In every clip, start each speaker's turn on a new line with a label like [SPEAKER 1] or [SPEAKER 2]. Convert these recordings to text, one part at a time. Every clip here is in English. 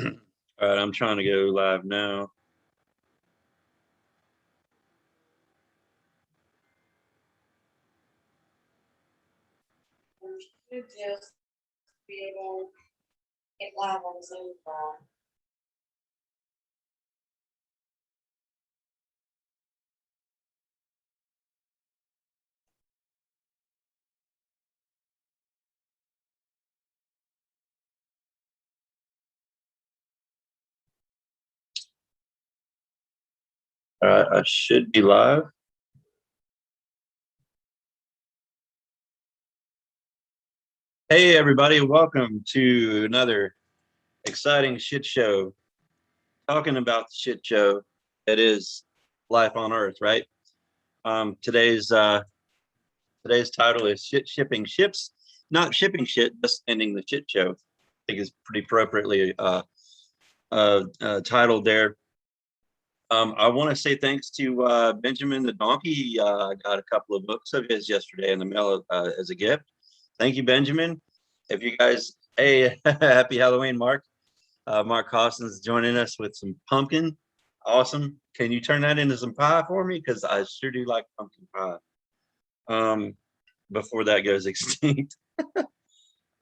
[SPEAKER 1] All right, I'm trying to go live now.
[SPEAKER 2] You should just be able to get live on Zoom call.
[SPEAKER 1] All right, I should be live. Hey, everybody, welcome to another exciting shit show. Talking about the shit show that is life on Earth, right? Today's title is shit shipping ships, not shipping shit, just ending the shit show. I think is pretty appropriately titled there. I want to say thanks to Benjamin the Donkey. He got a couple of books of his yesterday in the mail as a gift. Thank you, Benjamin. If you guys, hey, happy Halloween, Mark. Mark Costin's joining us with some pumpkin. Awesome. Can you turn that into some pie for me? Because I sure do like pumpkin pie. Before that goes extinct.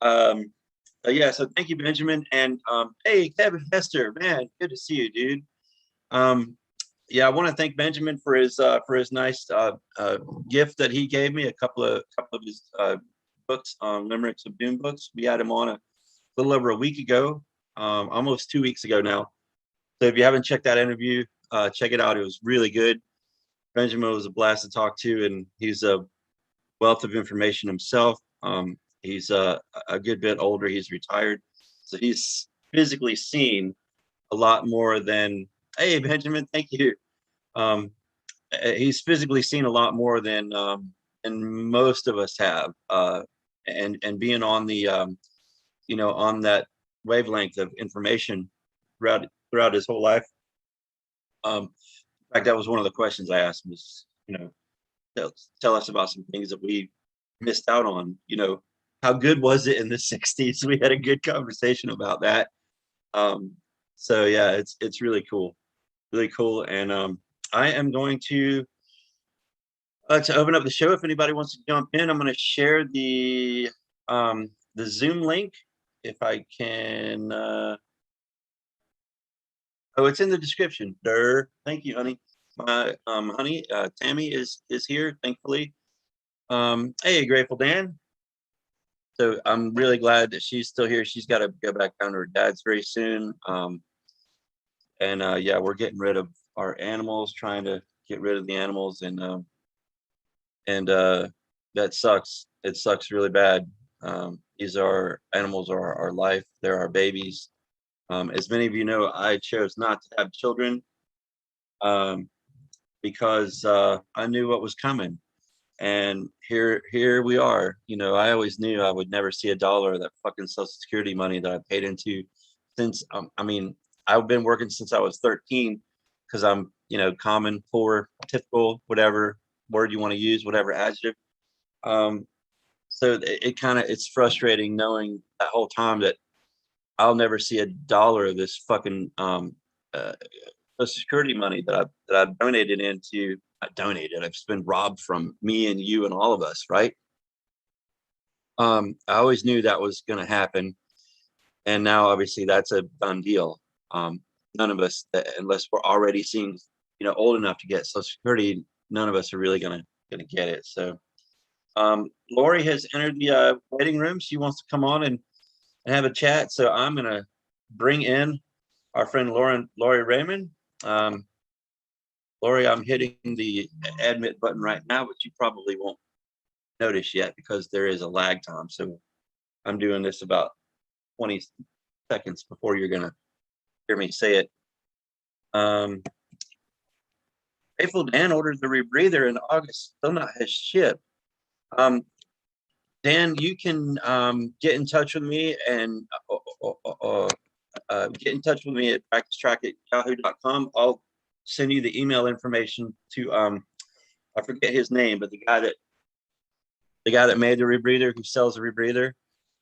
[SPEAKER 1] Yeah, so thank you, Benjamin. And hey, Kevin Hester, man, good to see you, dude. Yeah, I want to thank Benjamin for his nice gift that he gave me. A couple of his books, limericks of doom books. We had him on a little over a week ago, almost 2 weeks ago now. So if you haven't checked that interview, check it out. It was really good. Benjamin was a blast to talk to, and he's a wealth of information himself. He's a good bit older. He's retired, so he's physically seen a lot more than. Hey, Benjamin, thank you. He's physically seen a lot more than most of us have, and being on the on that wavelength of information throughout his whole life. In fact, that was one of the questions I asked him was, tell us about some things that we missed out on. How good was it in the 60s? We had a good conversation about that. So yeah, it's really cool. Really cool. And I am going to open up the show. If anybody wants to jump in, I'm going to share the Zoom link if I can. Oh, it's in the description. Thank you, honey. My honey, Tammy is here, thankfully. Hey, Grateful Dan. So I'm really glad that she's still here. She's got to go back down to her dad's very soon. And yeah, we're getting rid of our animals, trying to get rid of the animals, and that sucks. It sucks really bad. These are animals are our life. They're our babies. As many of you know, I chose not to have children because I knew what was coming. And here we are. I always knew I would never see a dollar of that fucking Social Security money that I paid into since. I mean, I've been working since I was 13 because I'm, common, poor, typical, whatever word you want to use, whatever adjective. So it's frustrating knowing that whole time that I'll never see a dollar of this fucking Social Security money that I've donated into. I donated. I've just been robbed from me and you and all of us, right? I always knew that was going to happen, and now obviously that's a done deal. None of us, unless we're already seeing, old enough to get Social Security, none of us are really gonna get it. So, Lori has entered the waiting room. She wants to come on and have a chat. So I'm gonna bring in our friend Lori Raymond. Lori, I'm hitting the admit button right now, but you probably won't notice yet because there is a lag time. So I'm doing this about 20 seconds before you're gonna hear me say it. Grateful Dan ordered the rebreather in August, still not his ship. Dan, you can get in touch with me and get in touch with me at practicetrack@yahoo.com. I'll send you the email information to I forget his name, but the guy that made the rebreather, who sells the rebreather.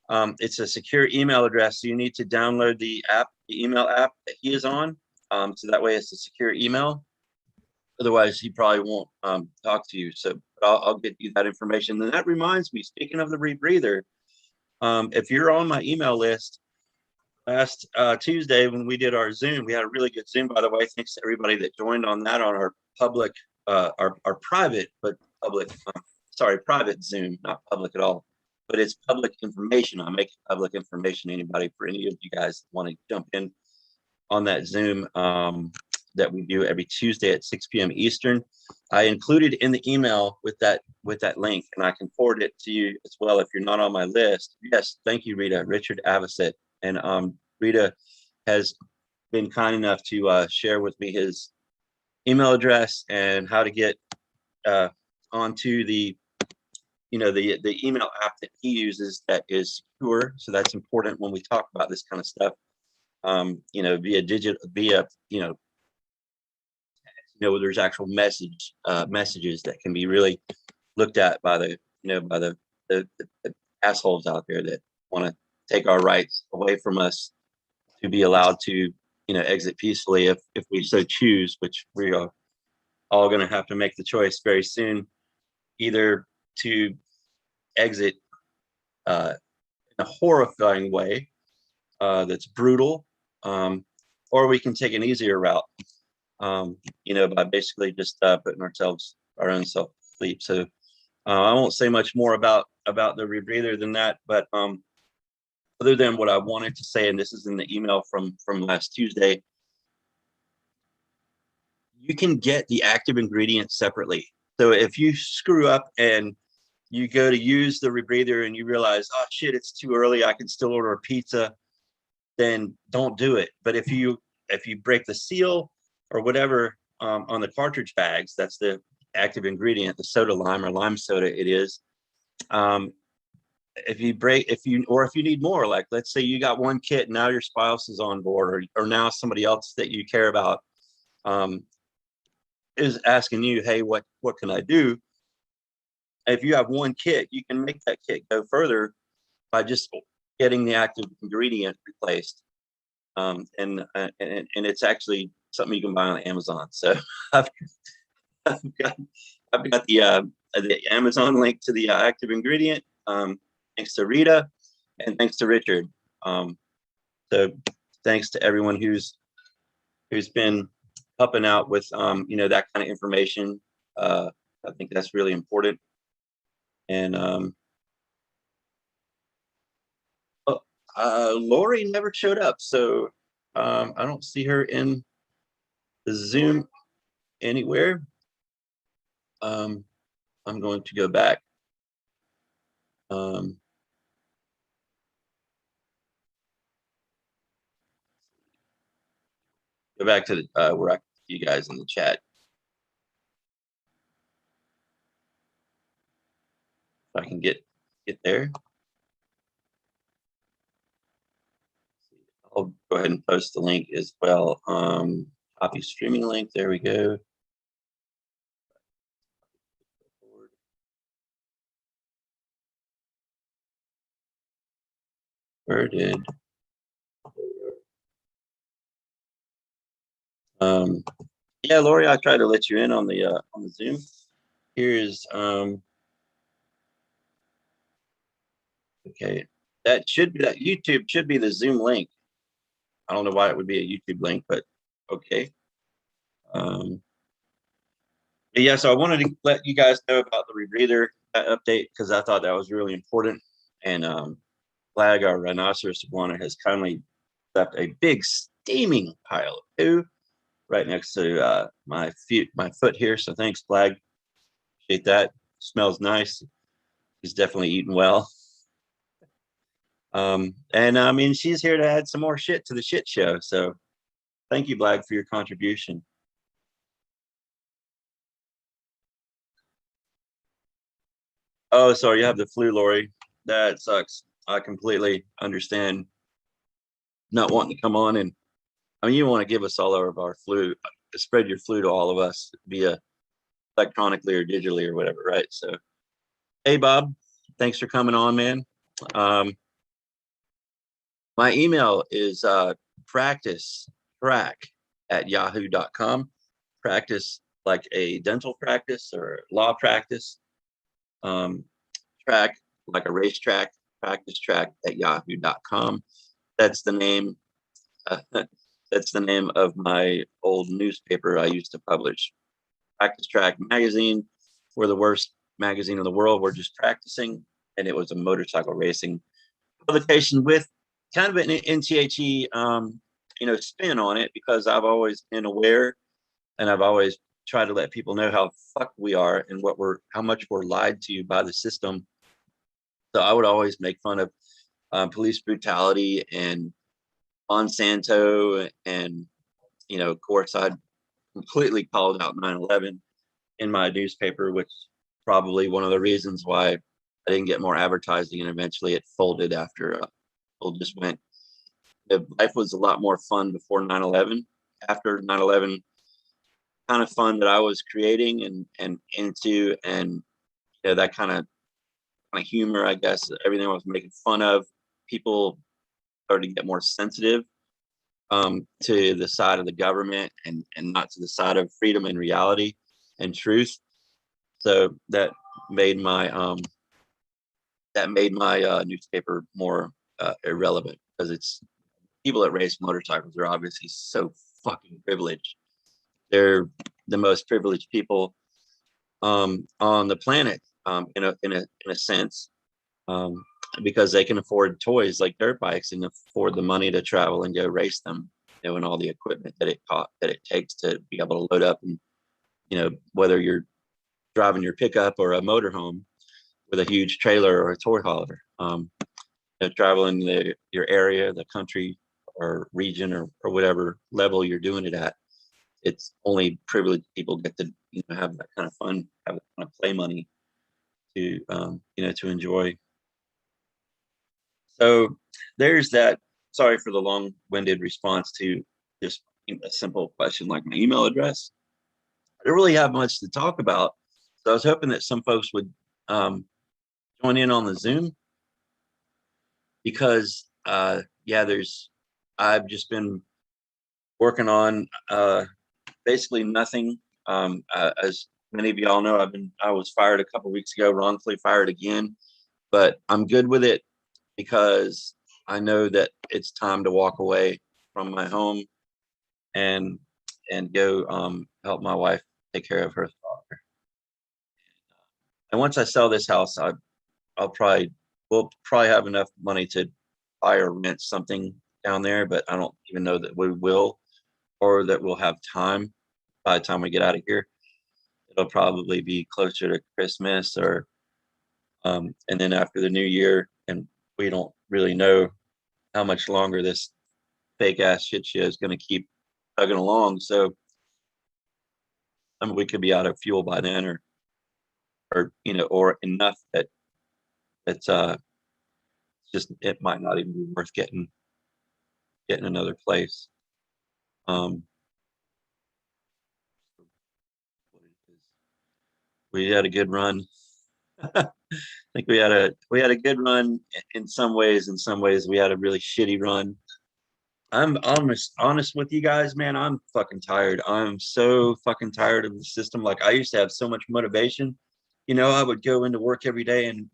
[SPEAKER 1] It's a secure email address. So you need to download the app, the email app that he is on. So that way it's a secure email. Otherwise, he probably won't talk to you. So I'll get you that information. And that reminds me, speaking of the rebreather, if you're on my email list, last Tuesday when we did our Zoom, we had a really good Zoom, by the way. Thanks to everybody that joined on that on our public, our private, but public, sorry, private Zoom, not public at all. But it's public information. I make it public information. Anybody, for any of you guys want to jump in on that Zoom that we do every Tuesday at 6 p.m. Eastern. I included in the email with that link, and I can forward it to you as well if you're not on my list. Yes, thank you, Rita. Richard Avocet. And Rita has been kind enough to share with me his email address and how to get onto the the email app that he uses that is secure. So that's important when we talk about this kind of stuff. There's actual messages that can be really looked at by the the assholes out there that want to take our rights away from us to be allowed to exit peacefully if we so choose, which we are all going to have to make the choice very soon, either to exit in a horrifying way that's brutal, or we can take an easier route, by basically just putting our own self to sleep. So I won't say much more about the rebreather than that, but other than what I wanted to say, and this is in the email from last Tuesday, you can get the active ingredients separately. So if you screw up and you go to use the rebreather and you realize, oh shit, it's too early, I can still order a pizza, then don't do it. But if you break the seal or whatever on the cartridge bags, that's the active ingredient, the soda lime or lime soda it is. If you need more, like let's say you got one kit, now your spouse is on board, or now somebody else that you care about is asking you, hey, what can I do? If you have one kit, you can make that kit go further by just getting the active ingredient replaced. And it's actually something you can buy on Amazon. So I've got the Amazon link to the active ingredient. Thanks to Rita and thanks to Richard. So thanks to everyone who's been helping out with that kind of information. I think that's really important. And Lori never showed up, so I don't see her in the Zoom anywhere. I'm going to go back. Go back to where I can see you guys in the chat. If I can get there. I'll go ahead and post the link as well. Copy streaming link. There we go. Where did? Yeah, Lori, I tried to let you in on the Zoom. Here's okay. That YouTube should be the Zoom link. I don't know why it would be a YouTube link, but okay. Yeah, so I wanted to let you guys know about the rebreather update because I thought that was really important. And Flag, our rhinoceros iguana, has kindly left a big steaming pile of poo right next to my foot here. So thanks, Flag. Appreciate that. Smells nice. He's definitely eating well. And I mean, she's here to add some more shit to the shit show. So thank you, Flag, for your contribution. Oh, sorry, you have the flu, Lori. That sucks. I completely understand not wanting to come on, and I mean, you want to give us all of our flu, spread your flu to all of us via electronically or digitally or whatever, right? So, hey, Bob, thanks for coming on, man. My email is practicetrack@yahoo.com. Practice like a dental practice or law practice. Track like a racetrack, practicetrack@yahoo.com. That's the name. Uh, that's the name of my old newspaper I used to publish. Practice Track magazine. We're the worst magazine in the world. We're just practicing, and it was a motorcycle racing publication with kind of an NTHE, spin on it, because I've always been aware, and I've always tried to let people know how fucked we are and how much we're lied to by the system. So I would always make fun of police brutality and Monsanto, and of course, I completely called out 9/11 in my newspaper, which probably one of the reasons why I didn't get more advertising, and eventually it folded after people just went. Life was a lot more fun before 9/11. After 9/11, kind of fun that I was creating and into, and that kind of humor, I guess, everything I was making fun of, people started to get more sensitive to the side of the government, and not to the side of freedom and reality and truth. So made my newspaper more irrelevant, because it's people that race motorcycles are obviously so fucking privileged. They're the most privileged people on the planet, in a sense, because they can afford toys like dirt bikes and afford the money to travel and go race them, and all the equipment that it takes to be able to load up, and whether you're driving your pickup or a motorhome with a huge trailer or a toy hauler, traveling your area, the country or region, or whatever level you're doing it at. It's only privileged people get to have that kind of fun, have that kind of play money to to enjoy. So there's that. Sorry for the long-winded response to just a simple question like my email address. I don't really have much to talk about, so I was hoping that some folks would join in on the Zoom, because I've just been working on basically nothing. As many of y'all know, I was fired a couple weeks ago, wrongfully fired again, but I'm good with it, because I know that it's time to walk away from my home and go help my wife take care of her father. And once I sell this house, we'll probably have enough money to buy or rent something down there, but I don't even know that we will, or that we'll have time by the time we get out of here. It'll probably be closer to Christmas, or and then after the new year, and we don't really know how much longer this fake ass shit show is going to keep chugging along. So we could be out of fuel by then, or enough that it's just, it might not even be worth getting another place. We had a good run. I think we had a good run in some ways. In some ways, we had a really shitty run. I'm honest with you guys, man. I'm fucking tired. I'm so fucking tired of the system. Like, I used to have so much motivation. I would go into work every day, and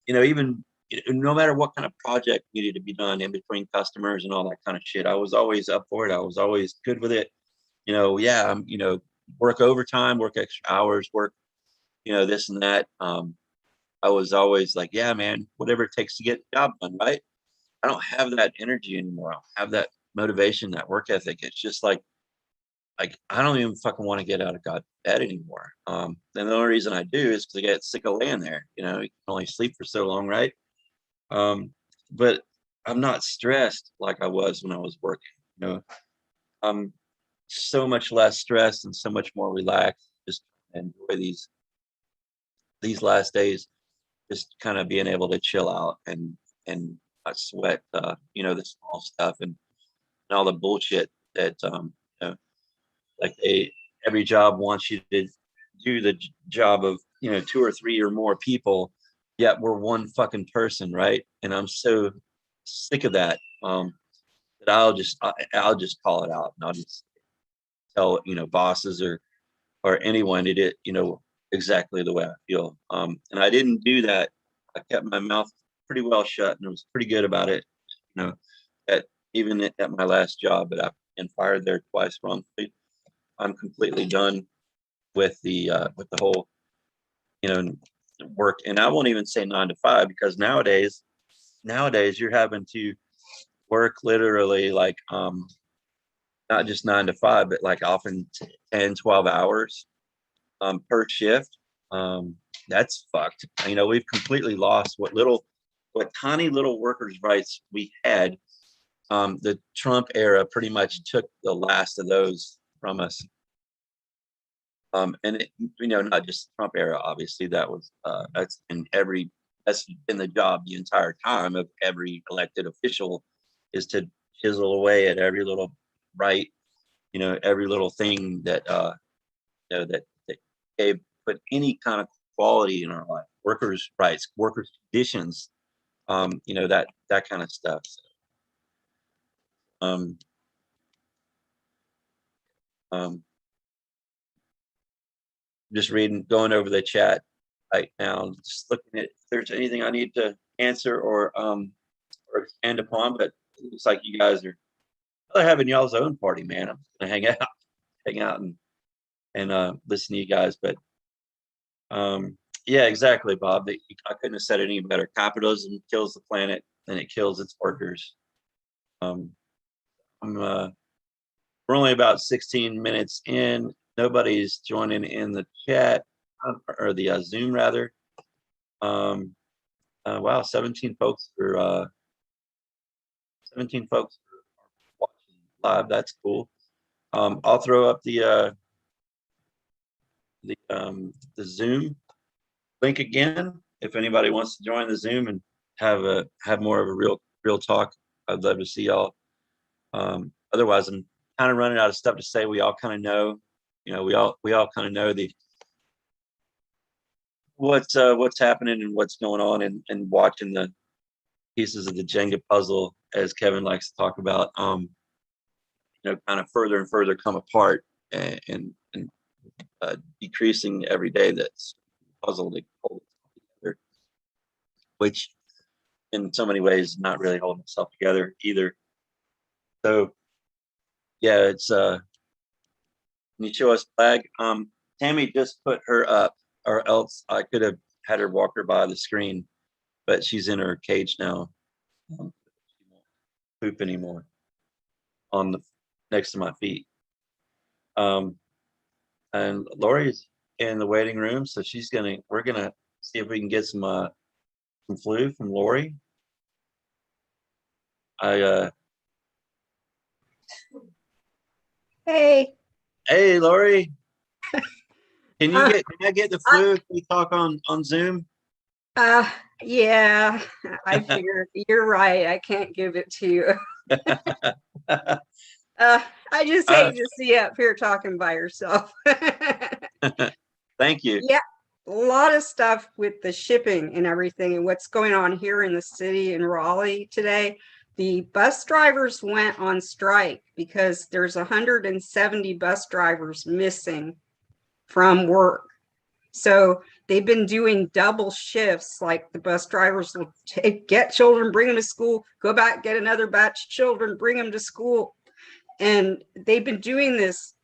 [SPEAKER 1] even no matter what kind of project needed to be done in between customers and all that kind of shit, I was always up for it. I was always good with it. Yeah, work overtime, work extra hours, work, this and that. I was always like, yeah, man, whatever it takes to get the job done, right? I don't have that energy anymore. I don't have that motivation, that work ethic. It's just like I don't even fucking want to get out of God's bed anymore. And the only reason I do is because I get sick of laying there. You can only sleep for so long, right? But I'm not stressed like I was when I was working. I'm so much less stressed and so much more relaxed. Just enjoy these last days, just kind of being able to chill out and not sweat, the small stuff, and all the bullshit that like every job wants you to do the job of 2 or 3 or more people, yet we're one fucking person, right? And I'm so sick of that. That I'll just call it out, and I'll just tell, bosses or anyone it, exactly the way I feel. And I didn't do that. I kept my mouth pretty well shut, and I was pretty good about it. At even at my last job, but I've been fired there twice wrongfully. I'm completely done with the whole, work. And I won't even say 9 to 5, because nowadays you're having to work literally like not just 9 to 5, but like often 10, 12 hours per shift. That's fucked. We've completely lost what tiny little workers' rights we had. The Trump era pretty much took the last of those from us. And not just Trump era, obviously. That's been the job the entire time of every elected official, is to chisel away at every little right, every little thing that that gave put any kind of quality in our life, workers' rights, workers' conditions, that kind of stuff. So, just going over the chat right now, just looking at if there's anything I need to answer or expand upon. But it looks like you guys are having y'all's own party, man. I'm just gonna hang out and listen to you guys. But yeah, exactly, Bob. I couldn't have said it any better. Capitalism kills the planet and it kills its workers. We're only about 16 minutes in. Nobody's joining in the chat or the Zoom rather. Wow, 17 folks are watching live. That's cool. I'll throw up the Zoom link again if anybody wants to join the Zoom and have more of a real talk. I'd love to see y'all. Otherwise, I'm kind of running out of stuff to say. We all kind of know, we all kind of know what's happening and what's going on, and watching the pieces of the Jenga puzzle, as Kevin likes to talk about, kind of further and further come apart and decreasing every day. That's puzzle to hold together, which in so many ways is not really holding itself together either. So yeah, it's can you show us flag? Tammy just put her up, or else I could have had her walk her by the screen, but she's in her cage now. She won't poop anymore next to my feet. And Lori's in the waiting room, so we're gonna see if we can get some flu from Lori.
[SPEAKER 3] Hey,
[SPEAKER 1] Lori, can I get the flu if we talk on Zoom?
[SPEAKER 3] yeah, I figured you're right. I can't give it to you. I just hate to see you up here talking by yourself.
[SPEAKER 1] Thank you.
[SPEAKER 3] Yeah, a lot of stuff with the shipping and everything and what's going on here in the city in Raleigh today. The bus drivers went on strike because there's 170 bus drivers missing from work. So they've been doing double shifts. Like the bus drivers will get children, bring them to school, go back, get another batch of children, bring them to school. And they've been doing this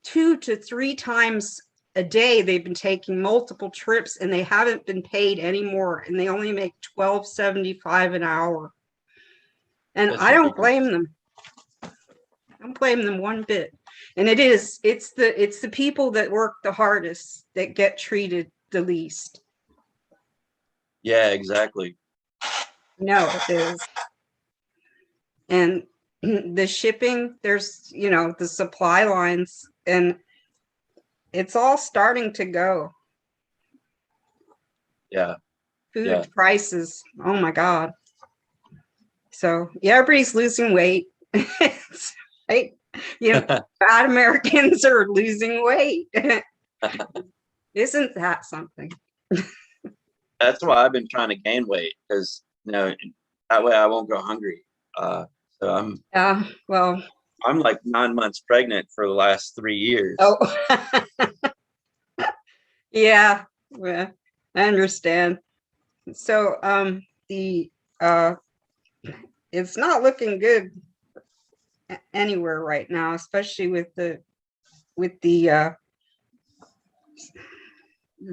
[SPEAKER 3] 2 to 3 times a day. They've been taking multiple trips and they haven't been paid anymore. And they only make $12.75 an hour. And I don't blame them. I don't blame them one bit. And it's the people that work the hardest that get treated the least.
[SPEAKER 1] Yeah, exactly.
[SPEAKER 3] No, it is. And the shipping, there's, the supply lines, and it's all starting to go.
[SPEAKER 1] Yeah.
[SPEAKER 3] Food prices, oh my God. So yeah, everybody's losing weight. Right? Bad Americans are losing weight. Isn't that something?
[SPEAKER 1] That's why I've been trying to gain weight, because That way I won't go hungry. So
[SPEAKER 3] Yeah, well,
[SPEAKER 1] I'm like 9 months pregnant for the last 3 years.
[SPEAKER 3] oh, yeah, well, I understand. So, uh, it's not looking good anywhere right now, especially with the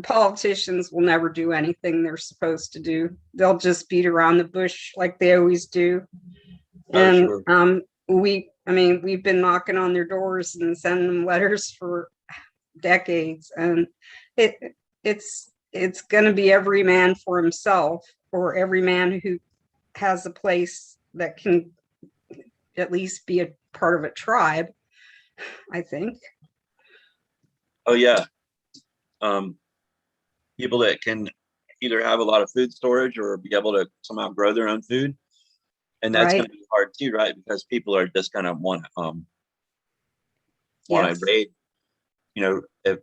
[SPEAKER 3] politicians will never do anything they're supposed to do. They'll just beat around the bush like they always do.
[SPEAKER 1] Oh,
[SPEAKER 3] And
[SPEAKER 1] sure.
[SPEAKER 3] I mean, we've been knocking on their doors and sending them letters for decades, and it it's going to be every man for himself, or every man who has a place that can at least be a part of a tribe, I think.
[SPEAKER 1] Oh yeah. People that can either have a lot of food storage or be able to somehow grow their own food. And that's
[SPEAKER 3] Right.
[SPEAKER 1] going to be hard too, right? Because people are just going to want to
[SPEAKER 3] Yes.
[SPEAKER 1] raid, if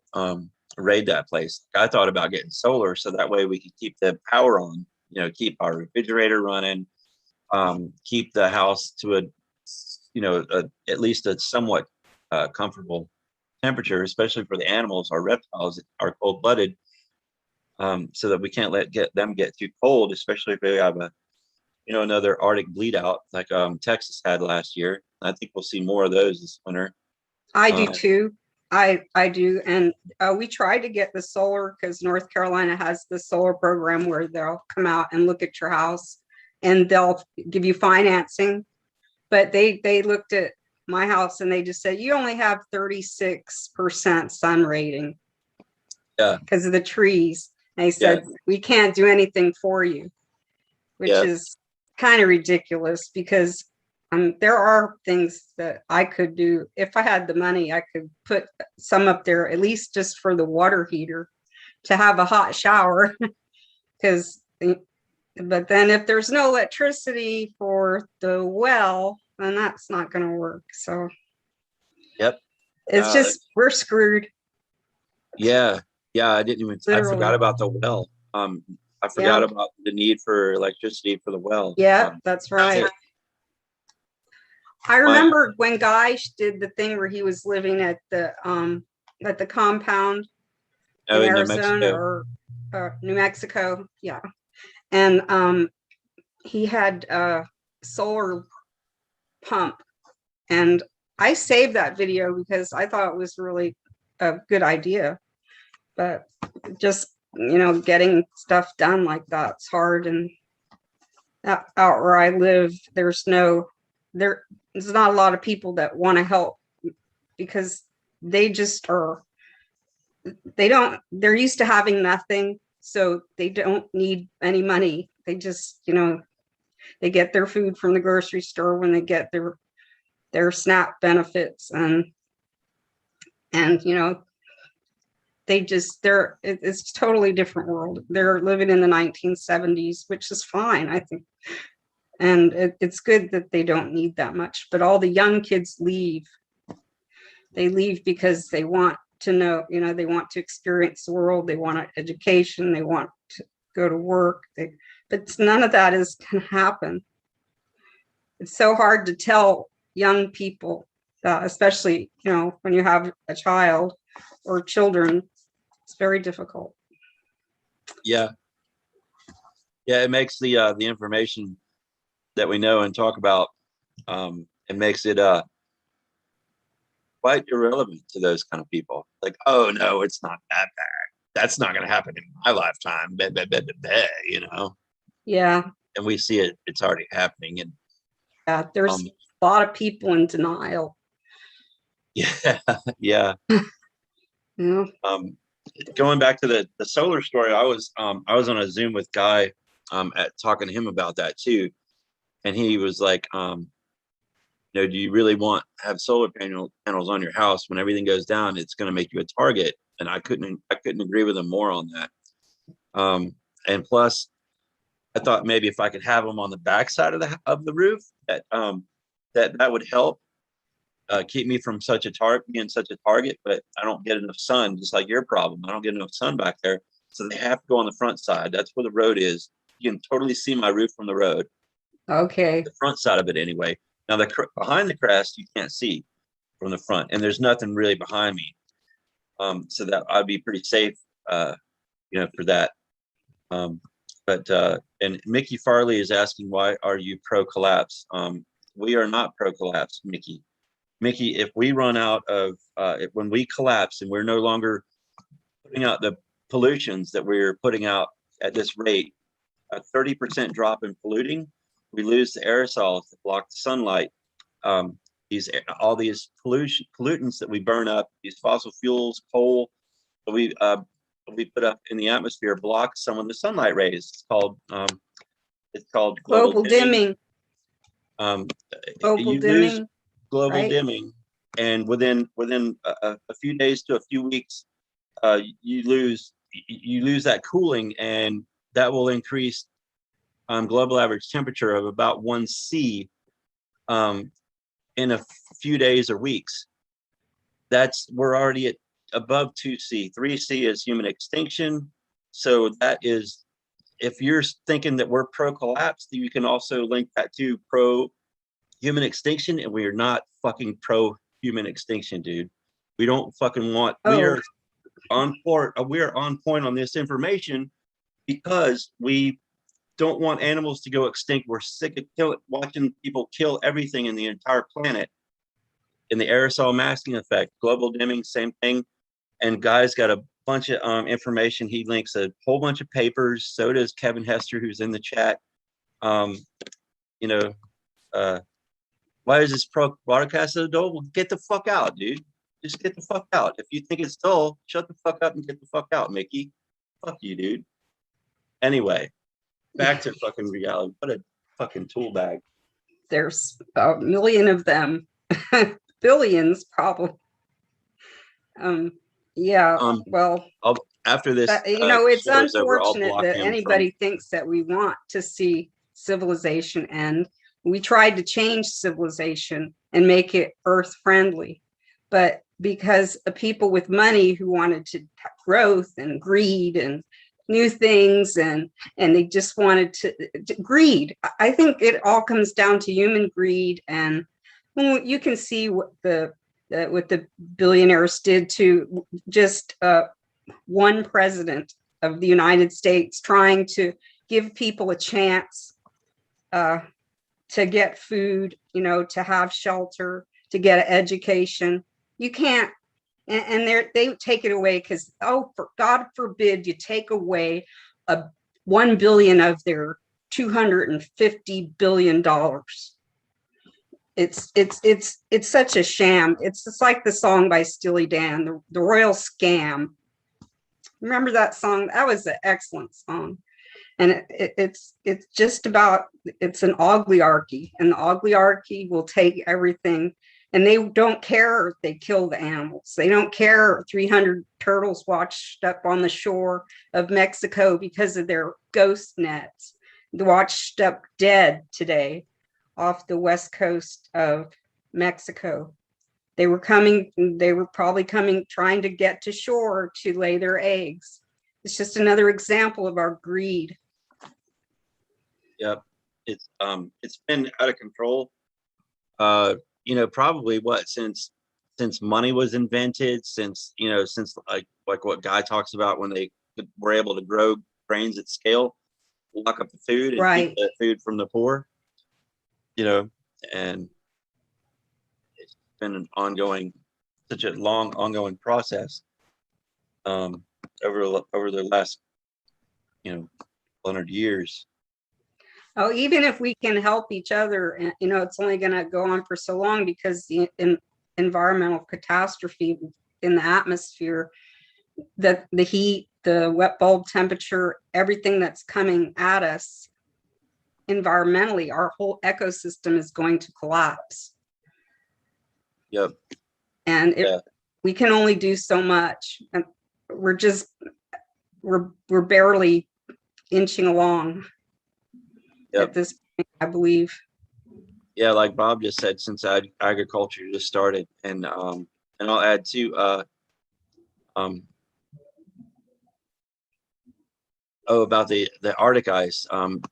[SPEAKER 1] raid that place. I thought about getting solar so that way we could keep the power on, keep our refrigerator running, keep the house to at least a somewhat comfortable temperature, especially for the animals. Our reptiles are cold-blooded, so that we can't get them get too cold, especially if they have another Arctic bleed out like Texas had last year. I think we'll see more of those this winter.
[SPEAKER 3] I do too. I do. And we tried to get the solar because North Carolina has the solar program where they'll come out and look at your house and they'll give you financing. But they looked at my house and they just said, you only have 36% sun rating.
[SPEAKER 1] Yeah.
[SPEAKER 3] Because of the trees. And they said, we can't do anything for you, which is kind of ridiculous because there are things that I could do. If I had the money, I could put some up there, at least just for the water heater to have a hot shower. But then if there's no electricity for the well, then that's not going to work. So it's just, we're screwed.
[SPEAKER 1] Yeah. I didn't even,
[SPEAKER 3] Literally.
[SPEAKER 1] I forgot about the well. I forgot about the need for electricity for the well.
[SPEAKER 3] Yeah, that's right. I remember when Guy did the thing where he was living at the compound in Arizona or New Mexico. Yeah. And he had a solar pump. And I saved that video because I thought it was really a good idea. But just, getting stuff done like that's hard. And out where I live, there's not a lot of people that want to help because they're used to having nothing. So they don't need any money. They just, they get their food from the grocery store when they get their SNAP benefits and it's a totally different world. They're living in the 1970s, which is fine, I think. And it's good that they don't need that much, but all the young kids leave. They leave because they want to know, they want to experience the world. They want an education. They want to go to work. But none of that is going to happen. It's so hard to tell young people, especially, when you have a child or children, it's very difficult.
[SPEAKER 1] Yeah. It makes the information that we know and talk about, it makes it quite irrelevant to those kind of people. Like, oh no, it's not that bad. That's not going to happen in my lifetime.
[SPEAKER 3] Yeah.
[SPEAKER 1] And we see it; it's already happening. And
[SPEAKER 3] there's a lot of people in denial.
[SPEAKER 1] Yeah.
[SPEAKER 3] Yeah.
[SPEAKER 1] Going back to the solar story, I was on a Zoom with Guy, talking to him about that too, and he was like, do you really want to have solar panels on your house when everything goes down? It's going to make you a target. And I couldn't agree with him more on that. And plus, I thought maybe if I could have them on the backside of the roof, that would help keep me from being such a target. But I don't get enough sun, just like your problem. I don't get enough sun back there, so they have to go on the front side. That's where the road is. You can totally see my roof from the road.
[SPEAKER 3] Okay.
[SPEAKER 1] the front side of it anyway. Now behind the crest, you can't see from the front, and there's nothing really behind me. So that I'd be pretty safe, for that. And Mickey Farley is asking, why are you pro collapse? We are not pro collapse, Mickey. Mickey, if we run out of, when we collapse and we're no longer putting out the pollutions that we're putting out at this rate, a 30% drop in polluting, we lose the aerosols that block the sunlight. All these pollutants that we burn up, these fossil fuels, coal, we put up in the atmosphere blocks some of the sunlight rays. It's called
[SPEAKER 3] Global dimming. Global
[SPEAKER 1] You lose
[SPEAKER 3] dimming.
[SPEAKER 1] global
[SPEAKER 3] right?
[SPEAKER 1] dimming, and within a few days to a few weeks, you lose that cooling, and that will increase global average temperature of about 1°C in a few days or weeks. We're already at above 2°C. 3°C is human extinction. So that is, if you're thinking that we're pro collapse, you can also link that to pro human extinction, and we are not fucking pro human extinction, dude. We don't fucking want. We
[SPEAKER 3] Oh,
[SPEAKER 1] are on point. We are on point on this information because we don't want animals to go extinct. We're sick of watching people kill everything in the entire planet. In the aerosol masking effect, global dimming, same thing. And Guy's got a bunch of information. He links a whole bunch of papers. So does Kevin Hester, who's in the chat. You know, why is this broadcast so dull? Well, get the fuck out, dude. Just get the fuck out. If you think it's dull, shut the fuck up and get the fuck out, Mickey. Fuck you, dude. Anyway, back to fucking reality. What a fucking tool bag.
[SPEAKER 3] there's a million of them. Billions, probably. Yeah, well,
[SPEAKER 1] After this,
[SPEAKER 3] it's
[SPEAKER 1] show's over, I'll
[SPEAKER 3] unfortunate
[SPEAKER 1] block
[SPEAKER 3] that
[SPEAKER 1] him
[SPEAKER 3] anybody thinks that we want to see civilization end. We tried to change civilization and make it earth friendly, but because of people with money who wanted to growth and greed and new things, and they just wanted to greed. I think it all comes down to human greed, and you can see what the billionaires did to just one president of the United States, trying to give people a chance to get food, to have shelter, to get an education. You can't, and they take it away because, for God forbid you take away 1 billion of their $250 billion. It's such a sham. It's just like the song by Steely Dan, the Royal Scam. Remember that song? That was an excellent song. And it's just about, it's an oligarchy, and the oligarchy will take everything, and they don't care if they kill the animals. They don't care 300 turtles washed up on the shore of Mexico because of their ghost nets, washed up dead today off the west coast of Mexico. They were probably coming, trying to get to shore to lay their eggs. It's just another example of our greed.
[SPEAKER 1] Yep. It's been out of control. Probably since money was invented, since like what Guy talks about, when they were able to grow grains at scale, lock up the food and
[SPEAKER 3] right.
[SPEAKER 1] keep the food from the poor. And it's been such a long ongoing process over the last 100 years.
[SPEAKER 3] Oh, even if we can help each other, it's only going to go on for so long, because the environmental catastrophe in the atmosphere, that the heat, the wet bulb temperature, everything that's coming at us environmentally, our whole ecosystem is going to collapse.
[SPEAKER 1] Yep.
[SPEAKER 3] And we can only do so much. And we're barely inching along. At this point, I believe.
[SPEAKER 1] Yeah, like Bob just said, since agriculture just started, and I'll add too, Oh, about the Arctic ice.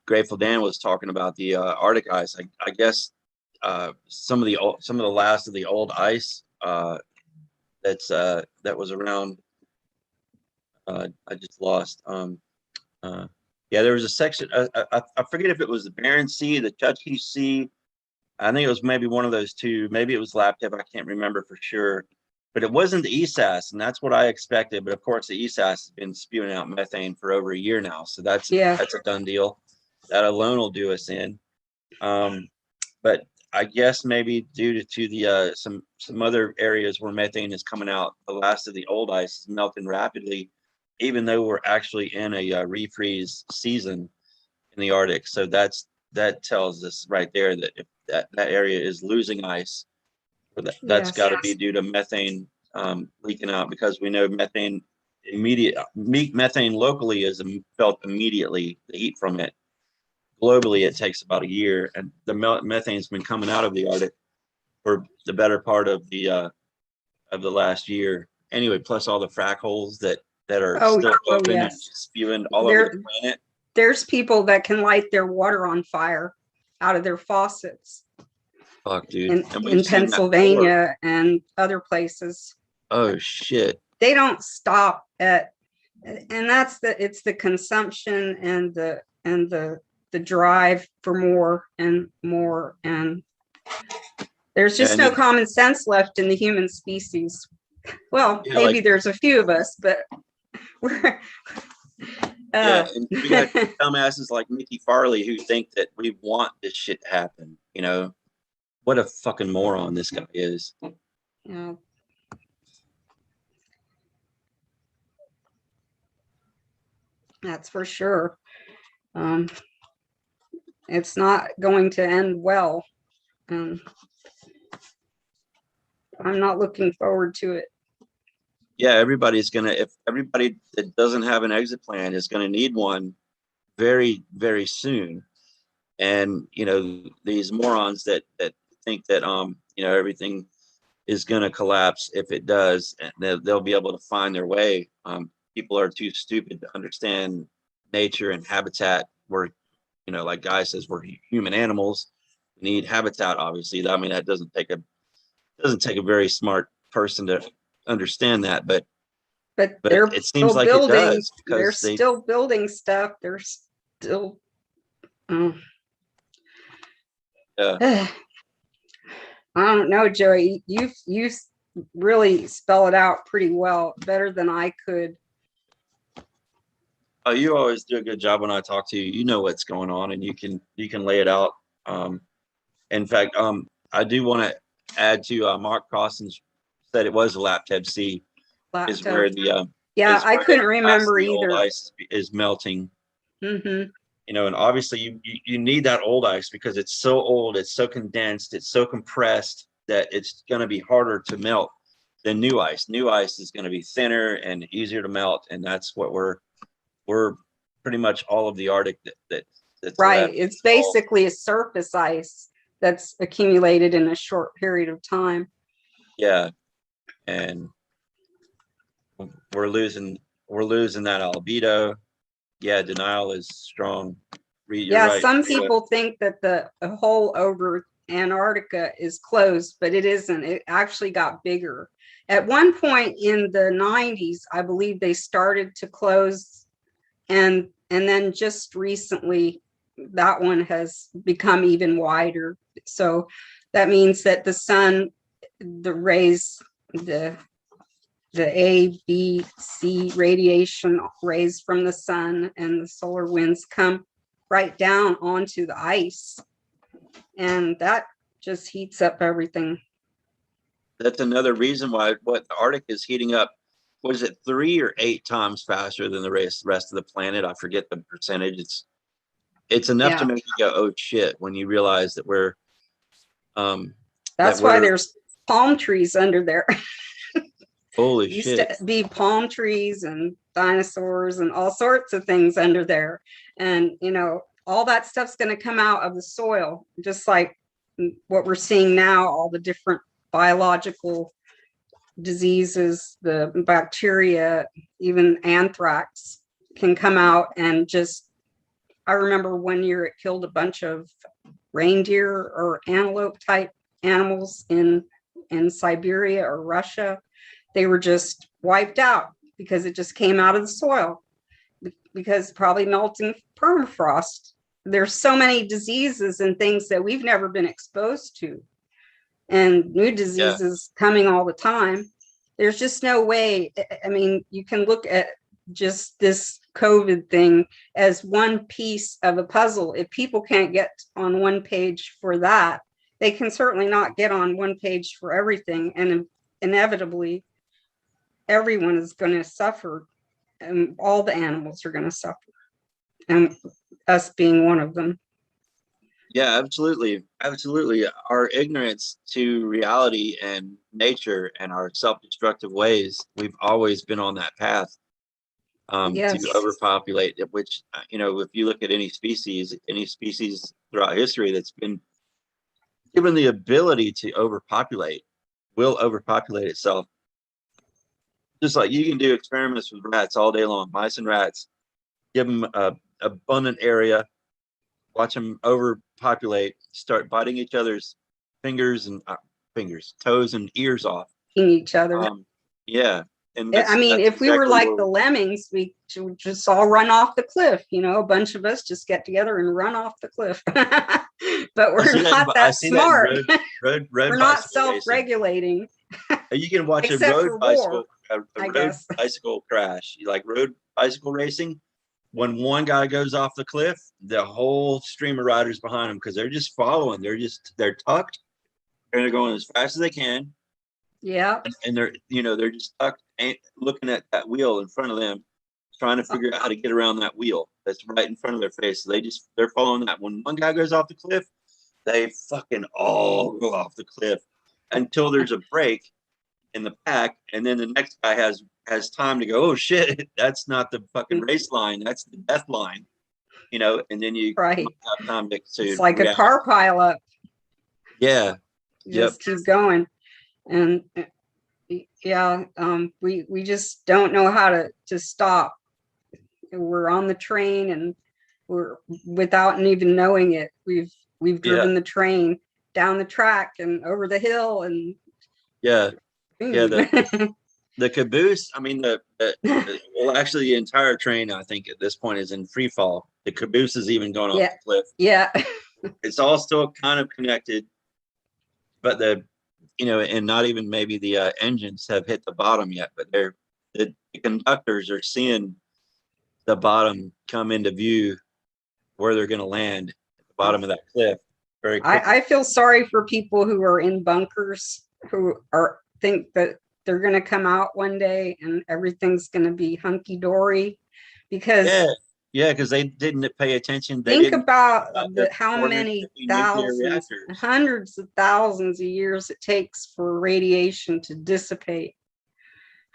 [SPEAKER 1] Grateful Dan was talking about the Arctic ice. I guess some of the last of the old ice that was around. I just lost. Yeah, there was a section. I forget if it was the Bering Sea, the Chukchi Sea. I think it was maybe one of those two. Maybe it was Laptev. I can't remember for sure. But it wasn't the ESAS, and that's what I expected. But of course, the ESAS has been spewing out methane for over a year now, so that's
[SPEAKER 3] Yeah.
[SPEAKER 1] a done deal. That alone will do us in. But I guess maybe due to the some other areas where methane is coming out, the last of the old ice is melting rapidly, even though we're actually in a refreeze season in the Arctic. So that tells us right there that if that area is losing ice, that's
[SPEAKER 3] Yes.
[SPEAKER 1] got to be due to methane leaking out, because we know methane locally is felt immediately, the heat from it. Globally, it takes about a year, and the methane's been coming out of the Arctic for the better part of the last year. Anyway, plus all the frack holes that are still open and
[SPEAKER 3] yes.
[SPEAKER 1] spewing all over the planet.
[SPEAKER 3] There's people that can light their water on fire out of their faucets.
[SPEAKER 1] Fuck, dude.
[SPEAKER 3] In Pennsylvania and other places.
[SPEAKER 1] Oh shit.
[SPEAKER 3] They don't stop at, and it's the consumption and the drive for more and more, and there's just no common sense left in the human species. Well, yeah, maybe there's a few of us, but we're
[SPEAKER 1] yeah, and we got dumbasses like Mickey Farley who think that we want this shit to happen. You know, what a fucking moron this guy is.
[SPEAKER 3] Yeah. That's for sure. It's not going to end well. I'm not looking forward to it.
[SPEAKER 1] Yeah, if everybody that doesn't have an exit plan is gonna need one very, very soon. And you know, these morons that think that you know, everything is gonna collapse if it does, and they'll be able to find their way. People are too stupid to understand nature and habitat. We're, you know, like Guy says, we're human animals. We need habitat, obviously. I mean, that doesn't take a very smart person to understand that, but
[SPEAKER 3] they're
[SPEAKER 1] it seems like
[SPEAKER 3] building,
[SPEAKER 1] it does,
[SPEAKER 3] they're still building stuff. They're still I don't know, Joey. You really spell it out pretty well, better than I could.
[SPEAKER 1] Oh, you always do a good job when I talk to you. You know what's going on, and you can lay it out. In fact, I do want to add to Mark Costin's said it was a Laptev Sea is where the
[SPEAKER 3] yeah, I couldn't remember either.
[SPEAKER 1] Old ice is melting.
[SPEAKER 3] Mm-hmm.
[SPEAKER 1] You know, and obviously you need that old ice because it's so old, it's so condensed, it's so compressed that it's going to be harder to melt than new ice. New ice is going to be thinner and easier to melt, and that's what we're pretty much all of the Arctic that's
[SPEAKER 3] right.
[SPEAKER 1] left.
[SPEAKER 3] It's basically a surface ice that's accumulated in a short period of time.
[SPEAKER 1] Yeah, and we're losing that albedo. Yeah, denial is strong. You're right.
[SPEAKER 3] Some people think that the hole over Antarctica is closed, but it isn't. It actually got bigger. At one point in the 90s, I believe they started to close, and then just recently that one has become even wider. So that means that the sun, the rays, the A, B, C radiation rays from the sun and the solar winds come right down onto the ice, and that just heats up everything.
[SPEAKER 1] That's another reason why the Arctic is heating up. What is it, 3 or 8 times faster than the rest of the planet? I forget the percentage. It's enough to make you go, oh shit, when you realize that we're
[SPEAKER 3] that's why there's palm trees under there.
[SPEAKER 1] Holy
[SPEAKER 3] used
[SPEAKER 1] shit.
[SPEAKER 3] to be palm trees and dinosaurs and all sorts of things under there, and you know, all that stuff's going to come out of the soil, just like what we're seeing now, all the different biological diseases, the bacteria, even anthrax can come out and just, I remember one year it killed a bunch of reindeer or antelope type animals in Siberia or Russia. They were just wiped out because it just came out of the soil, because probably melting permafrost. There's so many diseases and things that we've never been exposed to, and new diseases coming all the time. There's just no way. I mean, you can look at just this COVID thing as one piece of a puzzle. If people can't get on one page for that, they can certainly not get on one page for everything. And inevitably, everyone is going to suffer, and all the animals are going to suffer, and us being one of them.
[SPEAKER 1] Yeah, absolutely. Absolutely. Our ignorance to reality and nature and our self-destructive ways, we've always been on that path
[SPEAKER 3] Yes.
[SPEAKER 1] to overpopulate, which, if you look at any species throughout history that's been given the ability to overpopulate, will overpopulate itself. Just like you can do experiments with rats all day long, mice and rats, give them a abundant area, watch them overpopulate, start biting each other's toes and ears off.
[SPEAKER 3] Each other.
[SPEAKER 1] Yeah. And
[SPEAKER 3] I mean,
[SPEAKER 1] that's
[SPEAKER 3] if we were
[SPEAKER 1] exactly
[SPEAKER 3] like the lemmings, we should just all run off the cliff. A bunch of us just get together and run off the cliff. But we're not that smart.
[SPEAKER 1] Road
[SPEAKER 3] We're not
[SPEAKER 1] bicycle
[SPEAKER 3] self-regulating.
[SPEAKER 1] racing. You can watch a
[SPEAKER 3] Except
[SPEAKER 1] road
[SPEAKER 3] for
[SPEAKER 1] bicycle,
[SPEAKER 3] war,
[SPEAKER 1] a
[SPEAKER 3] I
[SPEAKER 1] road
[SPEAKER 3] guess.
[SPEAKER 1] bicycle crash. You like road bicycle racing? When one guy goes off the cliff, the whole stream of riders behind him, because they're just following. They're tucked. They're going as fast as they can.
[SPEAKER 3] Yeah.
[SPEAKER 1] And they're just tucked and looking at that wheel in front of them, trying to figure out how to get around that wheel that's right in front of their face. So they're following that. When one guy goes off the cliff, they fucking all go off the cliff until there's a break in the pack, and then the next guy has time to go, oh shit, that's not the fucking race line, that's the death line, and then you
[SPEAKER 3] Right.
[SPEAKER 1] have time to
[SPEAKER 3] It's like
[SPEAKER 1] react.
[SPEAKER 3] a car pileup.
[SPEAKER 1] Yeah.
[SPEAKER 3] Just keep going. And yeah, we just don't know how to stop. We're on the train, and we're, without even knowing it, we've driven the train down the track and over the hill, and
[SPEAKER 1] the caboose, I mean, well, actually the entire train, I think at this point, is in free fall. The caboose is even going off the cliff.
[SPEAKER 3] Yeah.
[SPEAKER 1] It's all still kind of connected, but and not even maybe the engines have hit the bottom yet, but the conductors are seeing the bottom come into view, where they're going to land at the bottom of that cliff very quickly.
[SPEAKER 3] I feel sorry for people who are in bunkers, who think that they're going to come out one day and everything's going to be hunky-dory, because
[SPEAKER 1] because they didn't pay attention.
[SPEAKER 3] Think about how
[SPEAKER 1] 450
[SPEAKER 3] many
[SPEAKER 1] nuclear
[SPEAKER 3] thousands,
[SPEAKER 1] reactors.
[SPEAKER 3] hundreds of thousands of years it takes for radiation to dissipate.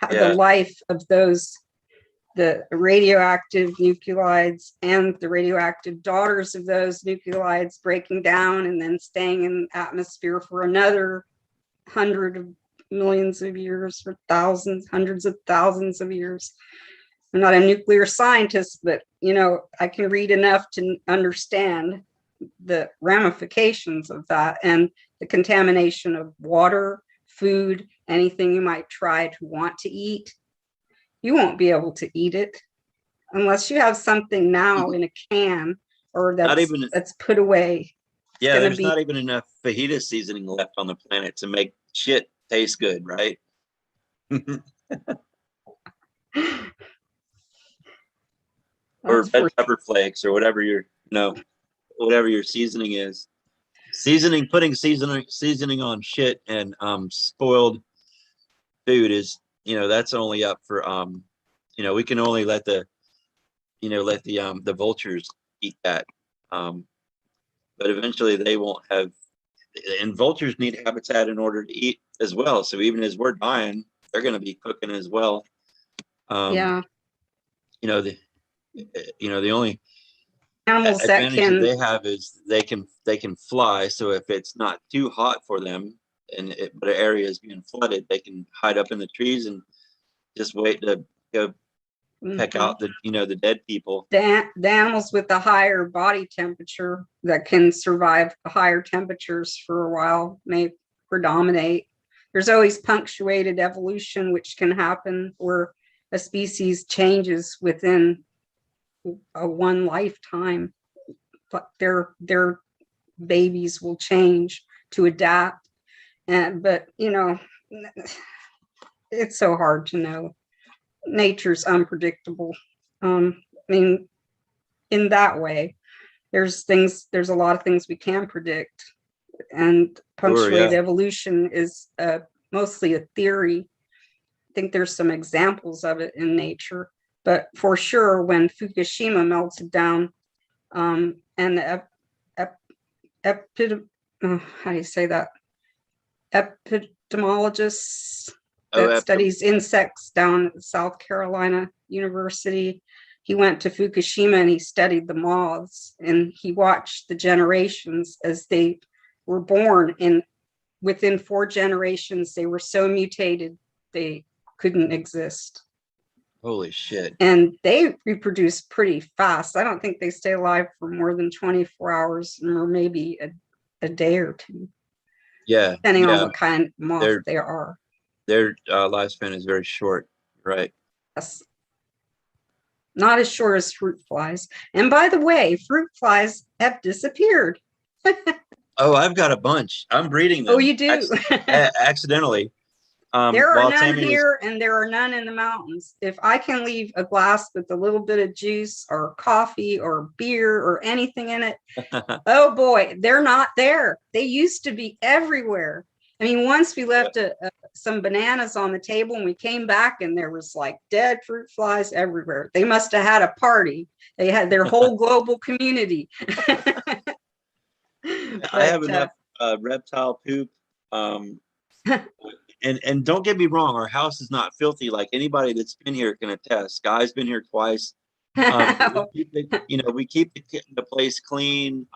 [SPEAKER 3] The life of the radioactive nuclides and the radioactive daughters of those nuclides breaking down and then staying in the atmosphere for another 100 millions of years, or thousands, hundreds of thousands of years. I'm not a nuclear scientist, but I can read enough to understand the ramifications of that, and the contamination of water, food, anything you might try to want to eat. You won't be able to eat it unless you have something now in a can, or that's put away.
[SPEAKER 1] There's not even enough fajita seasoning left on the planet to make shit taste good, right? Or red pepper flakes, or whatever your seasoning is. Putting seasoning on shit and spoiled food is, that's only up for we can only let the vultures eat that. But eventually they won't have, and vultures need habitat in order to eat as well. So even as we're dying, they're going to be cooking as well. The only
[SPEAKER 3] animals
[SPEAKER 1] advantage that they have is they can fly. So if it's not too hot for them, but an area is being flooded, they can hide up in the trees and just wait to go peck
[SPEAKER 3] Mhm.
[SPEAKER 1] out the, the dead people.
[SPEAKER 3] The animals with the higher body temperature that can survive the higher temperatures for a while may predominate. There's always punctuated evolution, which can happen where a species changes within a one lifetime, but their babies will change to adapt. But it's so hard to know. Nature's unpredictable. I mean, in that way, there's a lot of things we can predict, and
[SPEAKER 1] Sure, yeah.
[SPEAKER 3] punctuated evolution is mostly a theory. I think there's some examples of it in nature, but for sure, when Fukushima melted down, and the how do you say that? Epidemiologists
[SPEAKER 1] Oh,
[SPEAKER 3] that studies insects down at South Carolina University. He went to Fukushima and he studied the moths, and he watched the generations as they were born. And within 4 generations, they were so mutated they couldn't exist.
[SPEAKER 1] holy shit.
[SPEAKER 3] And they reproduce pretty fast. I don't think they stay alive for more than 24 hours or maybe a day or two.
[SPEAKER 1] Yeah.
[SPEAKER 3] Depending on
[SPEAKER 1] Yeah.
[SPEAKER 3] what kind of moth
[SPEAKER 1] They're-
[SPEAKER 3] they are.
[SPEAKER 1] Their lifespan is very short, right?
[SPEAKER 3] Yes. Not as short as fruit flies. And by the way, fruit flies have disappeared.
[SPEAKER 1] Oh, I've got a bunch. I'm breeding them.
[SPEAKER 3] Oh, you do?
[SPEAKER 1] Accidentally.
[SPEAKER 3] There are
[SPEAKER 1] While
[SPEAKER 3] none
[SPEAKER 1] Tammy was,
[SPEAKER 3] here and there are none in the mountains. If I can leave a glass with a little bit of juice or coffee or beer or anything in it, oh boy, they're not there. They used to be everywhere. I mean, once we left some bananas on the table and we came back and there was like dead fruit flies everywhere. They must have had a party. They had their whole global community.
[SPEAKER 1] I have enough reptile poop. And don't get me wrong, our house is not filthy. Like anybody that's been here can attest. Guy's been here twice. We keep the place clean.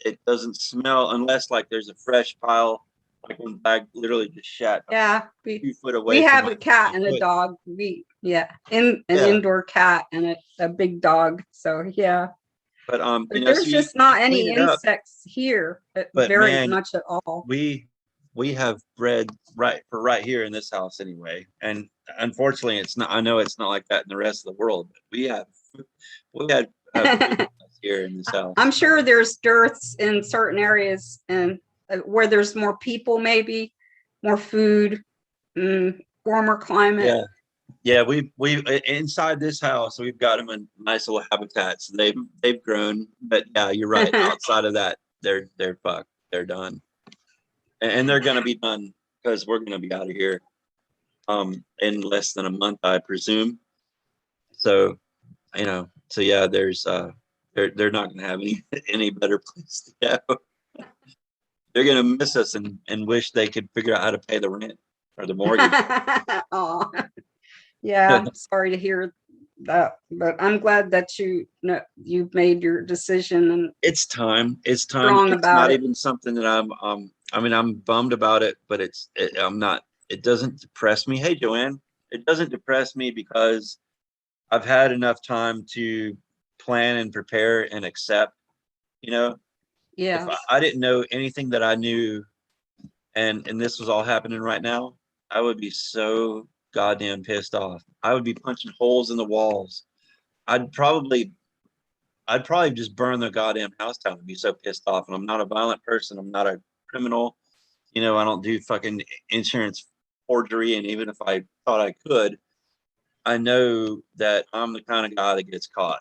[SPEAKER 1] It doesn't smell unless like there's a fresh pile. Like when bag literally just shat.
[SPEAKER 3] Yeah,
[SPEAKER 1] 2 foot away.
[SPEAKER 3] we have a cat and a dog. An indoor cat and a big dog. So yeah.
[SPEAKER 1] But
[SPEAKER 3] there's just not any insects here,
[SPEAKER 1] but
[SPEAKER 3] very
[SPEAKER 1] man,
[SPEAKER 3] much at all.
[SPEAKER 1] We have bred right here in this house anyway. And unfortunately it's not, I know it's not like that in the rest of the world, but we had here in this house.
[SPEAKER 3] I'm sure there's dearths in certain areas and where there's more people, maybe more food, warmer climate.
[SPEAKER 1] Yeah, we inside this house we've got them in nice little habitats. They've grown, but yeah, you're right. Outside of that, they're fucked. They're done, and they're gonna be done because we're gonna be out of here, in less than a month, I presume. So, yeah, there's they're not gonna have any better place to go. They're gonna miss us and wish they could figure out how to pay the rent or the mortgage.
[SPEAKER 3] Oh, yeah, I'm sorry to hear that, but I'm glad that you've made your decision and
[SPEAKER 1] it's time. It's
[SPEAKER 3] strong about
[SPEAKER 1] not
[SPEAKER 3] it.
[SPEAKER 1] even something that I'm bummed about it, but I'm not. It doesn't depress me. Hey, Joanne, it doesn't depress me because I've had enough time to plan and prepare and accept.
[SPEAKER 3] Yeah.
[SPEAKER 1] If I didn't know anything that I knew, and this was all happening right now, I would be so goddamn pissed off. I would be punching holes in the walls. I'd probably just burn the goddamn house down and be so pissed off. And I'm not a violent person. I'm not a criminal. I don't do fucking insurance forgery. And even if I thought I could, I know that I'm the kind of guy that gets caught.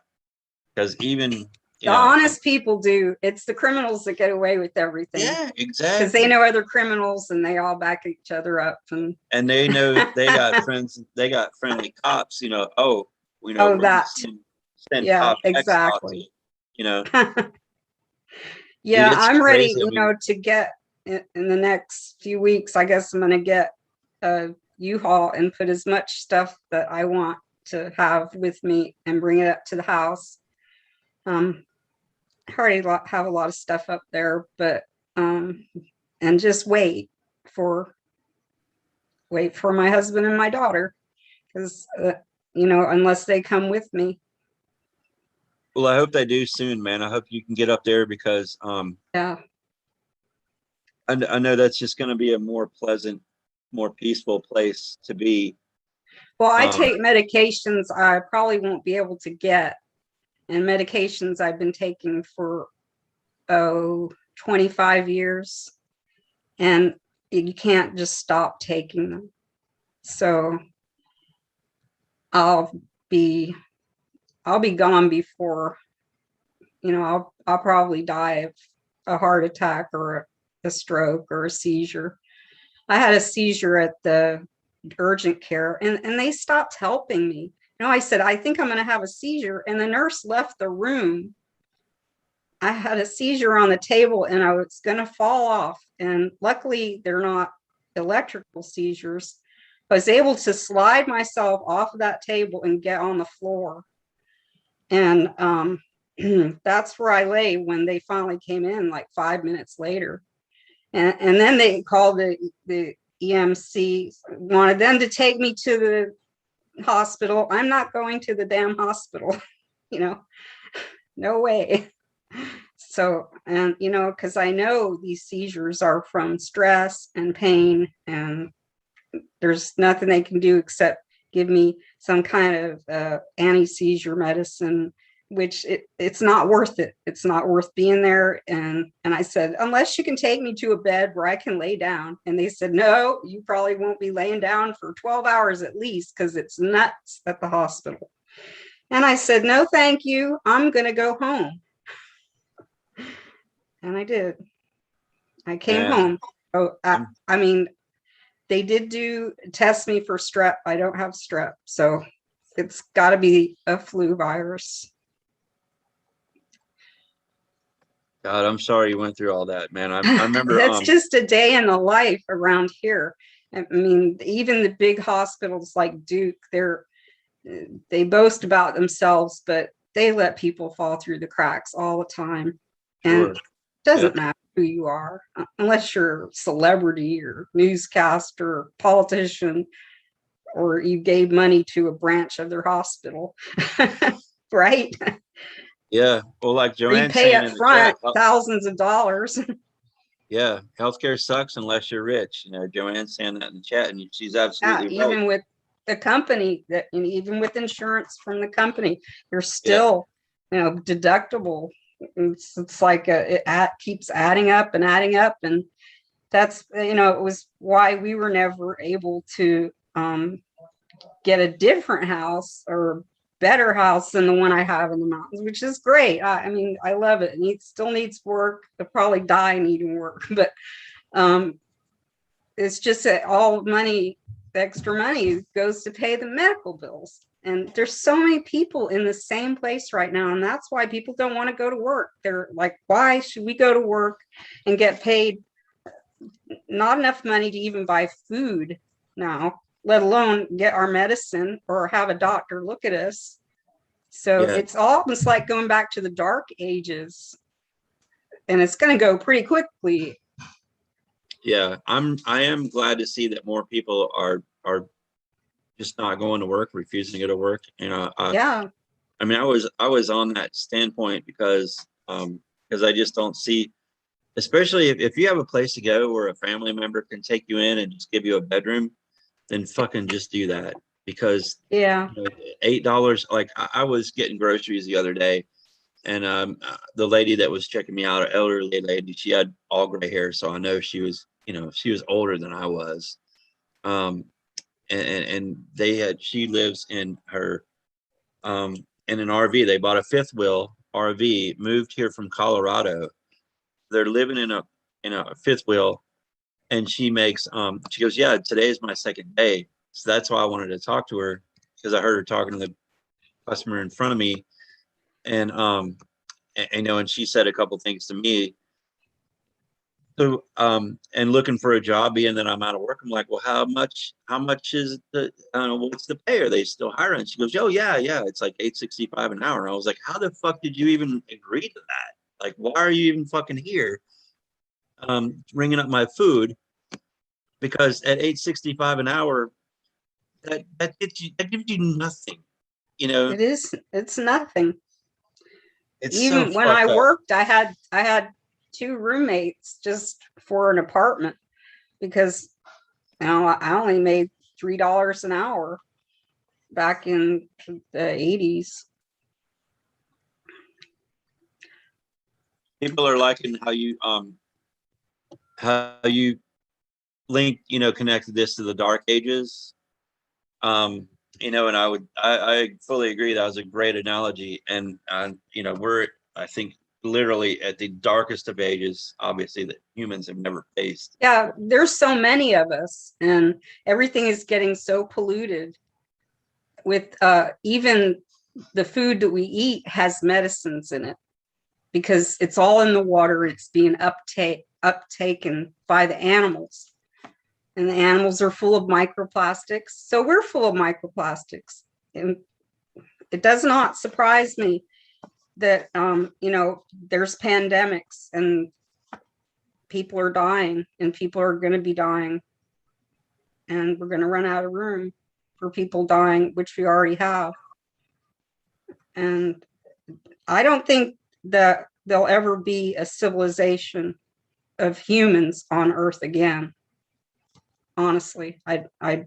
[SPEAKER 1] Because even
[SPEAKER 3] the honest people do. It's the criminals that get away with everything.
[SPEAKER 1] Yeah, exactly.
[SPEAKER 3] Because they know other criminals and they all back each other up.
[SPEAKER 1] And they know they got friends. They got friendly cops.
[SPEAKER 3] That.
[SPEAKER 1] Send
[SPEAKER 3] Yeah,
[SPEAKER 1] cops
[SPEAKER 3] exactly.
[SPEAKER 1] Yeah,
[SPEAKER 3] dude, I'm ready, to get in the next few weeks. I guess I'm going to get a U-Haul and put as much stuff that I want to have with me and bring it up to the house. I already have a lot of stuff up there, but and just wait for my husband and my daughter, because unless they come with me.
[SPEAKER 1] Well, I hope they do soon, man. I hope you can get up there because
[SPEAKER 3] Yeah.
[SPEAKER 1] I know that's just going to be a more pleasant, more peaceful place to be.
[SPEAKER 3] Well, I
[SPEAKER 1] Um,
[SPEAKER 3] take medications I probably won't be able to get, and medications I've been taking for 25 years, and you can't just stop taking them. So I'll be gone before, I'll probably die of a heart attack or a stroke or a seizure. I had a seizure at the urgent care, and they stopped helping me. I said, I think I'm going to have a seizure. And the nurse left the room. I had a seizure on the table and I was going to fall off. And luckily, they're not electrical seizures. I was able to slide myself off of that table and get on the floor. And that's where I lay when they finally came in, like 5 minutes later. And then they called the EMC, wanted them to take me to the hospital. I'm not going to the damn hospital, no way. So, and, because I know these seizures are from stress and pain, and there's nothing they can do except give me some kind of anti-seizure medicine, which it's not worth it. It's not worth being there. And I said, unless you can take me to a bed where I can lay down. And they said, no, you probably won't be laying down for 12 hours at least, because it's nuts at the hospital. And I said, no, thank you. I'm going to go home. And I did. I came home. Oh, I mean, they did test me for strep. I don't have strep. So it's got to be a flu virus.
[SPEAKER 1] God, I'm sorry you went through all that, man. I remember.
[SPEAKER 3] That's just a day in the life around here. I mean, even the big hospitals like Duke, they boast about themselves, but they let people fall through the cracks all the time.
[SPEAKER 1] Sure.
[SPEAKER 3] And it doesn't matter who you are, unless you're a celebrity or newscaster or politician, or you gave money to a branch of their hospital, right?
[SPEAKER 1] Yeah. Well, like Joanne
[SPEAKER 3] You pay
[SPEAKER 1] saying
[SPEAKER 3] up
[SPEAKER 1] in the
[SPEAKER 3] front
[SPEAKER 1] chat,
[SPEAKER 3] thousands of dollars.
[SPEAKER 1] yeah, healthcare sucks unless you're rich. Joanne's saying that in the chat, and she's absolutely right.
[SPEAKER 3] Even with the company, even with insurance from the company, you're still, deductible. It's like it keeps adding up and adding up, and that's it was why we were never able to get a different house or better house than the one I have in the mountains, which is great. I mean, I love it. It still needs work. I'll probably die needing work, but it's just that all money, extra money, goes to pay the medical bills. And there's so many people in the same place right now. And that's why people don't want to go to work. They're like, why should we go to work and get paid not enough money to even buy food now, let alone get our medicine or have a doctor look at us? So it's almost like going back to the dark ages, and it's going to go pretty quickly.
[SPEAKER 1] Yeah, I am glad to see that more people are just not going to work, refusing to go to work.
[SPEAKER 3] Yeah.
[SPEAKER 1] I mean, I was on that standpoint because I just don't see, especially if you have a place to go where a family member can take you in and just give you a bedroom, then fucking just do that. Because $8, like I was getting groceries the other day, and the lady that was checking me out, an elderly lady, she had all gray hair, so I know she was older than I was. And she lives in her in an RV. They bought a fifth wheel RV, moved here from Colorado. They're living in a fifth wheel, and she makes she goes, yeah, today is my second day. So that's why I wanted to talk to her, because I heard her talking to the customer in front of me, and and she said a couple things to me. So and looking for a job, being that I'm out of work, I'm like, well, how much is what's the pay? Are they still hiring? She goes, oh yeah, it's like $8.65 an hour. And I was like, how the fuck did you even agree to that? Like, why are you even fucking here ringing up my food? Because at $8.65 an hour, that gives you nothing. You know,
[SPEAKER 3] It's nothing.
[SPEAKER 1] it's so
[SPEAKER 3] Even when I
[SPEAKER 1] fucked up.
[SPEAKER 3] worked, I had two roommates just for an apartment because I only made $3 an hour back in the 80s.
[SPEAKER 1] People are liking how you linked, connected this to the dark ages. And I fully agree that was a great analogy. And we're, I think, literally at the darkest of ages, obviously, that humans have never faced.
[SPEAKER 3] Yeah, there's so many of us, and everything is getting so polluted with even the food that we eat has medicines in it because it's all in the water. It's being uptaken by the animals, and the animals are full of microplastics. So we're full of microplastics, and it does not surprise me that there's pandemics and people are dying, and people are going to be dying, and we're going to run out of room for people dying, which we already have. And I don't think that there'll ever be a civilization of humans on Earth again. Honestly, I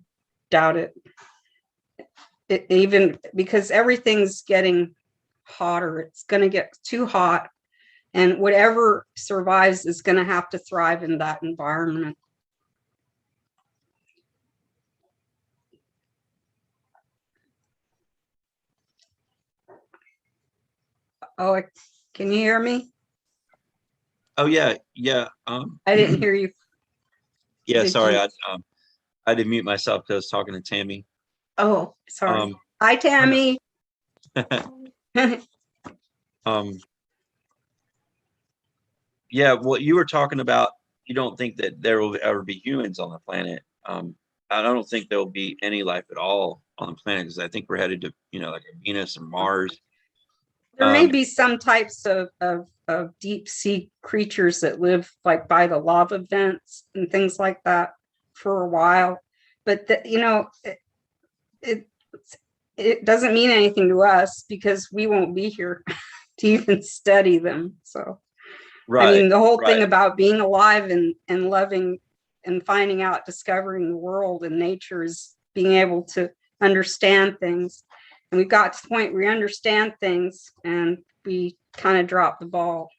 [SPEAKER 3] doubt it. Even because everything's getting hotter, it's going to get too hot, and whatever survives is going to have to thrive in that environment. Oh, can you hear me?
[SPEAKER 1] Oh yeah, yeah.
[SPEAKER 3] I didn't hear you.
[SPEAKER 1] Yeah,
[SPEAKER 3] Did
[SPEAKER 1] sorry,
[SPEAKER 3] you?
[SPEAKER 1] I did mute myself because I was talking to Tammy.
[SPEAKER 3] Oh, sorry.
[SPEAKER 1] Um,
[SPEAKER 3] Hi, Tammy.
[SPEAKER 1] um, yeah, what you were talking about, you don't think that there will ever be humans on the planet. I don't think there will be any life at all on the planet because I think we're headed to, like a Venus or Mars.
[SPEAKER 3] There may be some types of deep sea creatures that live like by the lava vents and things like that for a while, but it it doesn't mean anything to us because we won't be here to even study them. So I
[SPEAKER 1] Right,
[SPEAKER 3] mean, the whole thing
[SPEAKER 1] right.
[SPEAKER 3] about being alive and loving and finding out, discovering the world and nature is being able to understand things. And we've got to the point where we understand things and we kind of drop the ball.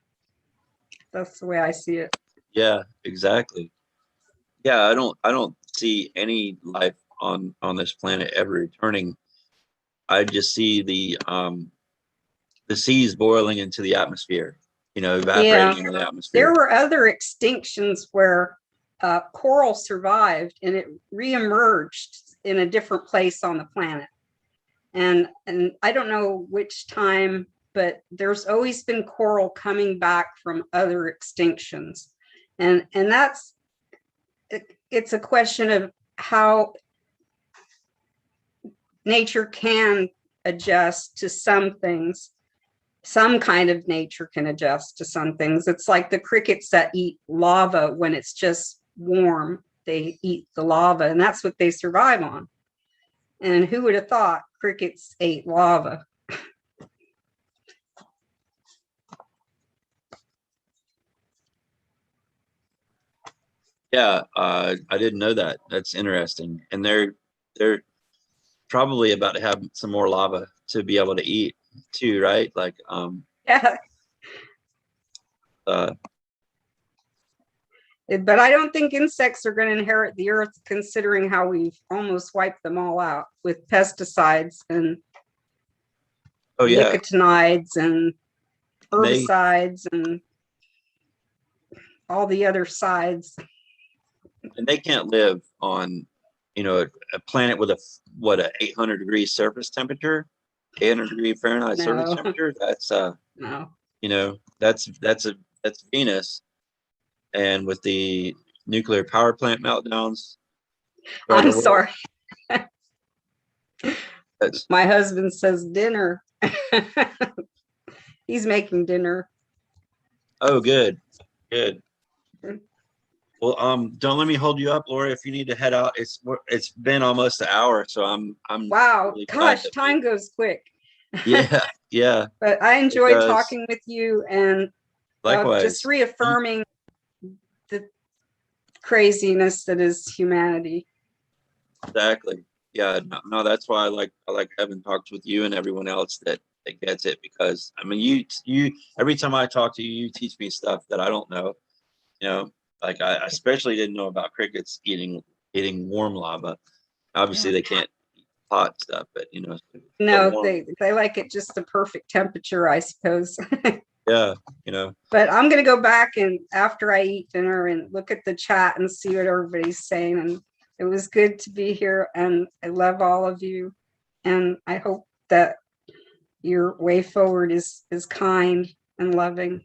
[SPEAKER 3] That's the way I see it.
[SPEAKER 1] Yeah, exactly. Yeah, I don't see any life on this planet ever returning. I just see the seas boiling into the atmosphere,
[SPEAKER 3] Yeah,
[SPEAKER 1] evaporating into the
[SPEAKER 3] there
[SPEAKER 1] atmosphere.
[SPEAKER 3] were other extinctions where coral survived and it reemerged in a different place on the planet. And I don't know which time, but there's always been coral coming back from other extinctions. And it's a question of how nature can adjust to some things. Some kind of nature can adjust to some things. It's like the crickets that eat lava when it's just warm. They eat the lava, and that's what they survive on. And who would have thought crickets ate lava?
[SPEAKER 1] Yeah, I didn't know that. That's interesting. And they're probably about to have some more lava to be able to eat too, right? Like
[SPEAKER 3] Yeah.
[SPEAKER 1] uh
[SPEAKER 3] But I don't think insects are going to inherit the earth, considering how we've almost wiped them all out with pesticides and
[SPEAKER 1] oh yeah.
[SPEAKER 3] nicotinides and
[SPEAKER 1] And they
[SPEAKER 3] herbicides and all the other sides.
[SPEAKER 1] and they can't live on, a planet with a 800 degree surface temperature, 800 degree Fahrenheit surface
[SPEAKER 3] No,
[SPEAKER 1] temperature. That's
[SPEAKER 3] no.
[SPEAKER 1] that's Venus. And with the nuclear power plant meltdowns around
[SPEAKER 3] I'm
[SPEAKER 1] the world,
[SPEAKER 3] sorry.
[SPEAKER 1] that's
[SPEAKER 3] My husband says dinner. He's making dinner.
[SPEAKER 1] oh good, good. Well, don't let me hold you up, Laura. If you need to head out, it's been almost an hour, so I'm
[SPEAKER 3] Wow,
[SPEAKER 1] really glad
[SPEAKER 3] gosh,
[SPEAKER 1] that
[SPEAKER 3] time goes quick.
[SPEAKER 1] yeah, yeah,
[SPEAKER 3] But I
[SPEAKER 1] it
[SPEAKER 3] enjoyed
[SPEAKER 1] does.
[SPEAKER 3] talking with you and just
[SPEAKER 1] Likewise.
[SPEAKER 3] reaffirming the craziness that is humanity.
[SPEAKER 1] Exactly. Yeah, no, no, that's why I like having talks with you and everyone else that gets it, because I mean you every time I talk to you, you teach me stuff that I don't know. You know, like I especially didn't know about crickets eating warm lava. Obviously they can't eat hot stuff, but the
[SPEAKER 3] No,
[SPEAKER 1] warm,
[SPEAKER 3] they like it just the perfect temperature, I suppose.
[SPEAKER 1] yeah, you know.
[SPEAKER 3] But I'm going to go back and after I eat dinner and look at the chat and see what everybody's saying. And it was good to be here. And I love all of you. And I hope that your way forward is kind and loving.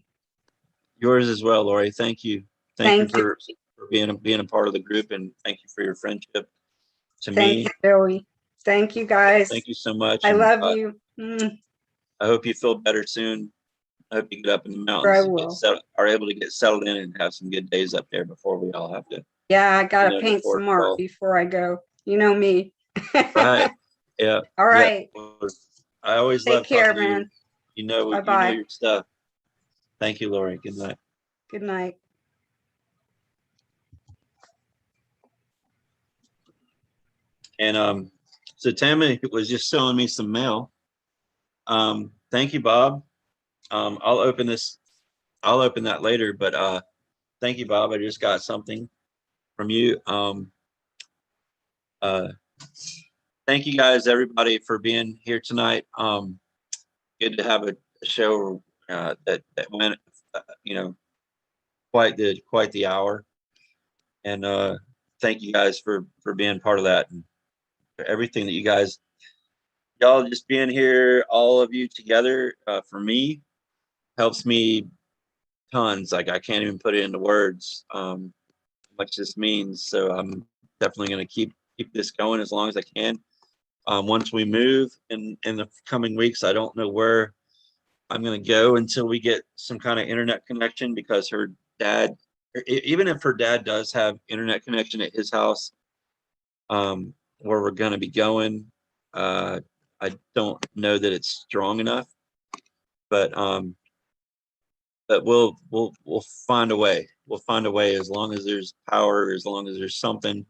[SPEAKER 1] Yours as well, Lori. Thank you. Thank you
[SPEAKER 3] Thank you.
[SPEAKER 1] for being a part of the group, and thank you for your friendship to
[SPEAKER 3] Thank you,
[SPEAKER 1] me.
[SPEAKER 3] Joey. Thank you, guys.
[SPEAKER 1] Thank you so much,
[SPEAKER 3] I
[SPEAKER 1] and
[SPEAKER 3] love you.
[SPEAKER 1] I hope you feel better soon. I hope you get up in the
[SPEAKER 3] I
[SPEAKER 1] mountains and
[SPEAKER 3] will.
[SPEAKER 1] are able to get settled in and have some good days up there before we all have to,
[SPEAKER 3] Yeah, I got to paint
[SPEAKER 1] before
[SPEAKER 3] some art
[SPEAKER 1] fall.
[SPEAKER 3] before I go. You know me.
[SPEAKER 1] Right. Yeah.
[SPEAKER 3] All
[SPEAKER 1] Yeah.
[SPEAKER 3] right.
[SPEAKER 1] I always
[SPEAKER 3] Take
[SPEAKER 1] love
[SPEAKER 3] care,
[SPEAKER 1] talking to you.
[SPEAKER 3] man.
[SPEAKER 1] You know
[SPEAKER 3] Bye-bye.
[SPEAKER 1] your stuff. Thank you, Lori. Good night.
[SPEAKER 3] Good night.
[SPEAKER 1] And so Tammy was just showing me some mail. Thank you, Bob. I'll open this. I'll open that later, but thank you, Bob. I just got something from you. Uh, thank you guys, everybody, for being here tonight. Good to have a show that went, you know, quite the hour, and thank you guys for being part of that and for everything that y'all just being here, all of you together, for me helps me tons. Like I can't even put it into words. How much this means. So I'm definitely going to keep this going as long as I can. Once we move in the coming weeks, I don't know where I'm going to go until we get some kind of internet connection, because her dad, even if her dad does have internet connection at his house, where we're going to be going, I don't know that it's strong enough, but we'll find a way. We'll find a way, as long as there's power, as long as there's something.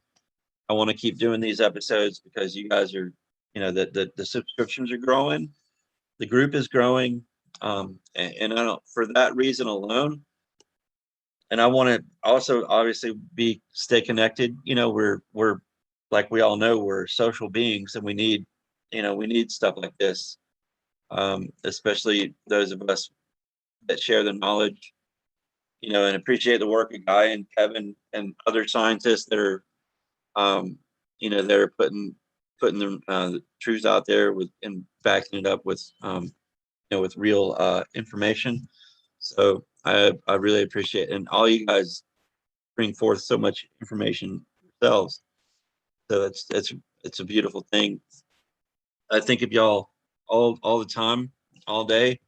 [SPEAKER 1] I want to keep doing these episodes because you guys are, the subscriptions are growing, the group is growing, and I don't, for that reason alone. And I want to also obviously stay connected. We're like we all know we're social beings, and we need stuff like this, especially those of us that share the knowledge, and appreciate the work of Guy and Kevin and other scientists that are, they're putting the truth out there and backing it up with, with real information. So I really appreciate it. And all you guys bring forth so much information yourselves. So it's a beautiful thing. I think of y'all all the time, all day.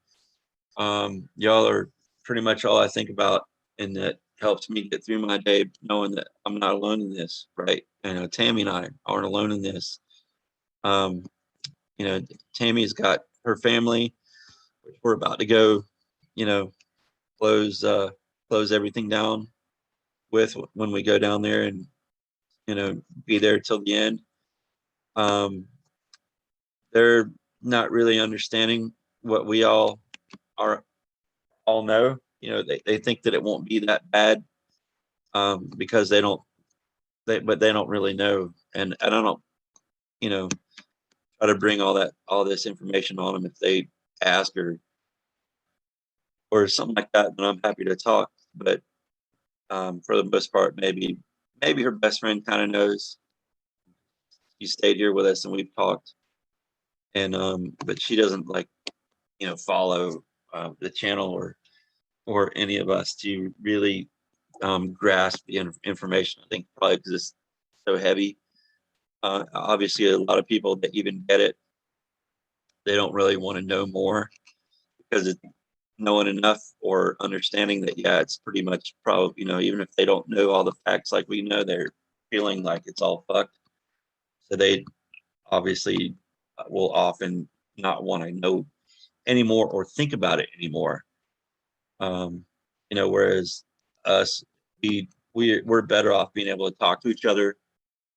[SPEAKER 1] Y'all are pretty much all I think about, and that helps me get through my day, knowing that I'm not alone in this, right? Tammy and I aren't alone in this. Um, Tammy's got her family, which we're about to go, you know, close close everything down with when we go down there, and be there till the end. Um, they're not really understanding what we are all know. They think that it won't be that bad, because but they don't really know. And I don't, try to bring all this information on them if they ask, or something like that, then I'm happy to talk. But for the most part, maybe her best friend kind of knows. She stayed here with us and we've talked, and but she doesn't follow the channel or any of us to really grasp the information. I think probably because it's so heavy. Obviously, a lot of people that even get it, they don't really want to know more, because knowing enough or understanding that, yeah, it's pretty much probably, you know, even if they don't know all the facts like we know, they're feeling like it's all fucked. So they obviously will often not want to know anymore or think about it anymore. You know, whereas us, we're better off being able to talk to each other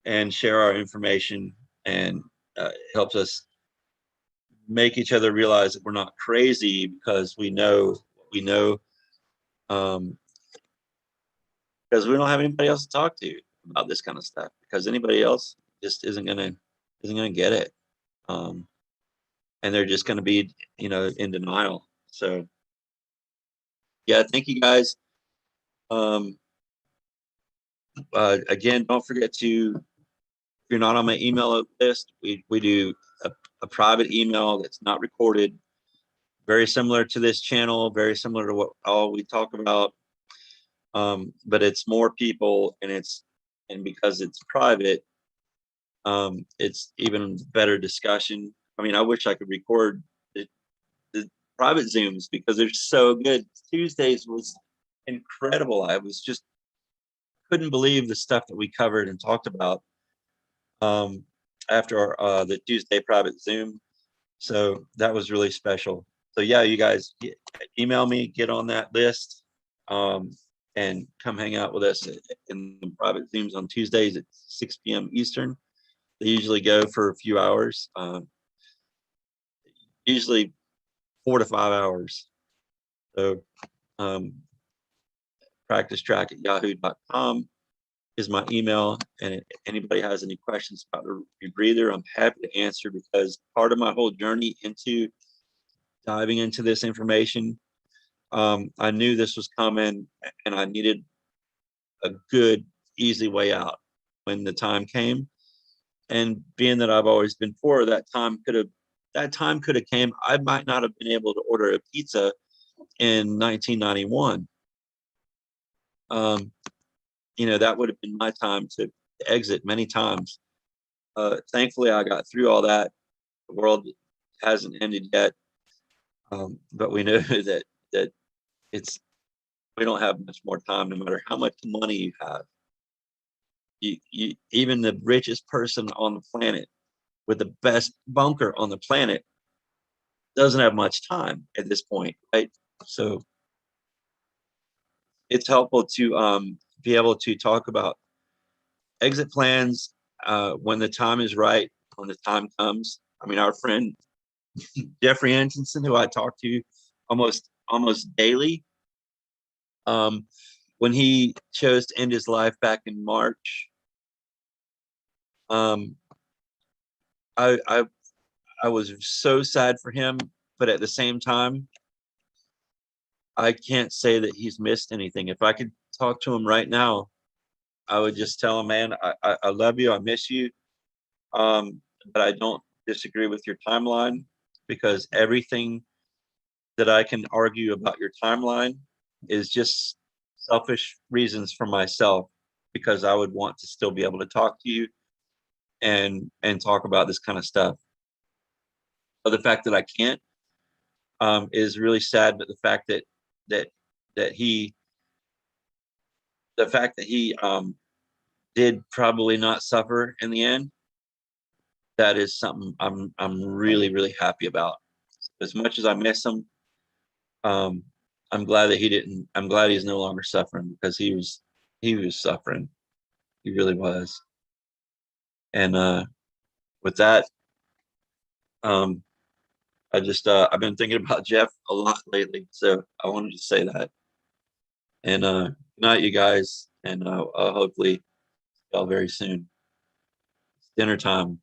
[SPEAKER 1] and share our information, and it helps us make each other realize that we're not crazy because we know what we know, um, because we don't have anybody else to talk to about this kind of stuff, because anybody else just isn't gonna get it, and they're just gonna be, you know, in denial. So yeah, thank you guys. Um, Again, don't forget to, if you're not on my email list, we do a private email that's not recorded, very similar to this channel, very similar to what all we talk about. But it's more people, and because it's private, it's even better discussion. I mean, I wish I could record the private Zooms because they're so good. Tuesdays was incredible. I was just couldn't believe the stuff that we covered and talked about, um, after the Tuesday private Zoom. So that was really special. So yeah, you guys email me, get on that list, um, and come hang out with us in the private Zooms on Tuesdays at 6 p.m. Eastern. They usually go for a few hours, usually 4 to 5 hours. So practicetrack@yahoo.com is my email. And if anybody has any questions about the rebreather, I'm happy to answer, because part of my whole journey into diving into this information, I knew this was coming and I needed a good, easy way out when the time came. And being that I've always been poor, that time could have came. I might not have been able to order a pizza in 1991. You know, that would have been my time to exit many times. Thankfully, I got through all that. The world hasn't ended yet, but we know that it's we don't have much more time. No matter how much money you have, you even the richest person on the planet with the best bunker on the planet doesn't have much time at this point, right? So it's helpful to be able to talk about exit plans when the time is right, when the time comes. I mean, our friend Jeffrey Antonson, who I talk to almost daily, when he chose to end his life back in March, um, I was so sad for him, but at the same time, I can't say that he's missed anything. If I could talk to him right now, I would just tell him, man, I love you, I miss you, but I don't disagree with your timeline, because everything that I can argue about your timeline is just selfish reasons for myself, because I would want to still be able to talk to you and talk about this kind of stuff. But the fact that I can't, is really sad. But that that he the fact that he did probably not suffer in the end, that is something I'm really happy about. As much as I miss him, um, I'm glad that he didn't. I'm glad he's no longer suffering, because he was suffering. He really was. And with that, um, I've been thinking about Jeff a lot lately, so I wanted to say that. And good night, you guys, and hopefully y'all very soon. It's dinner time,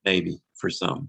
[SPEAKER 1] maybe for some.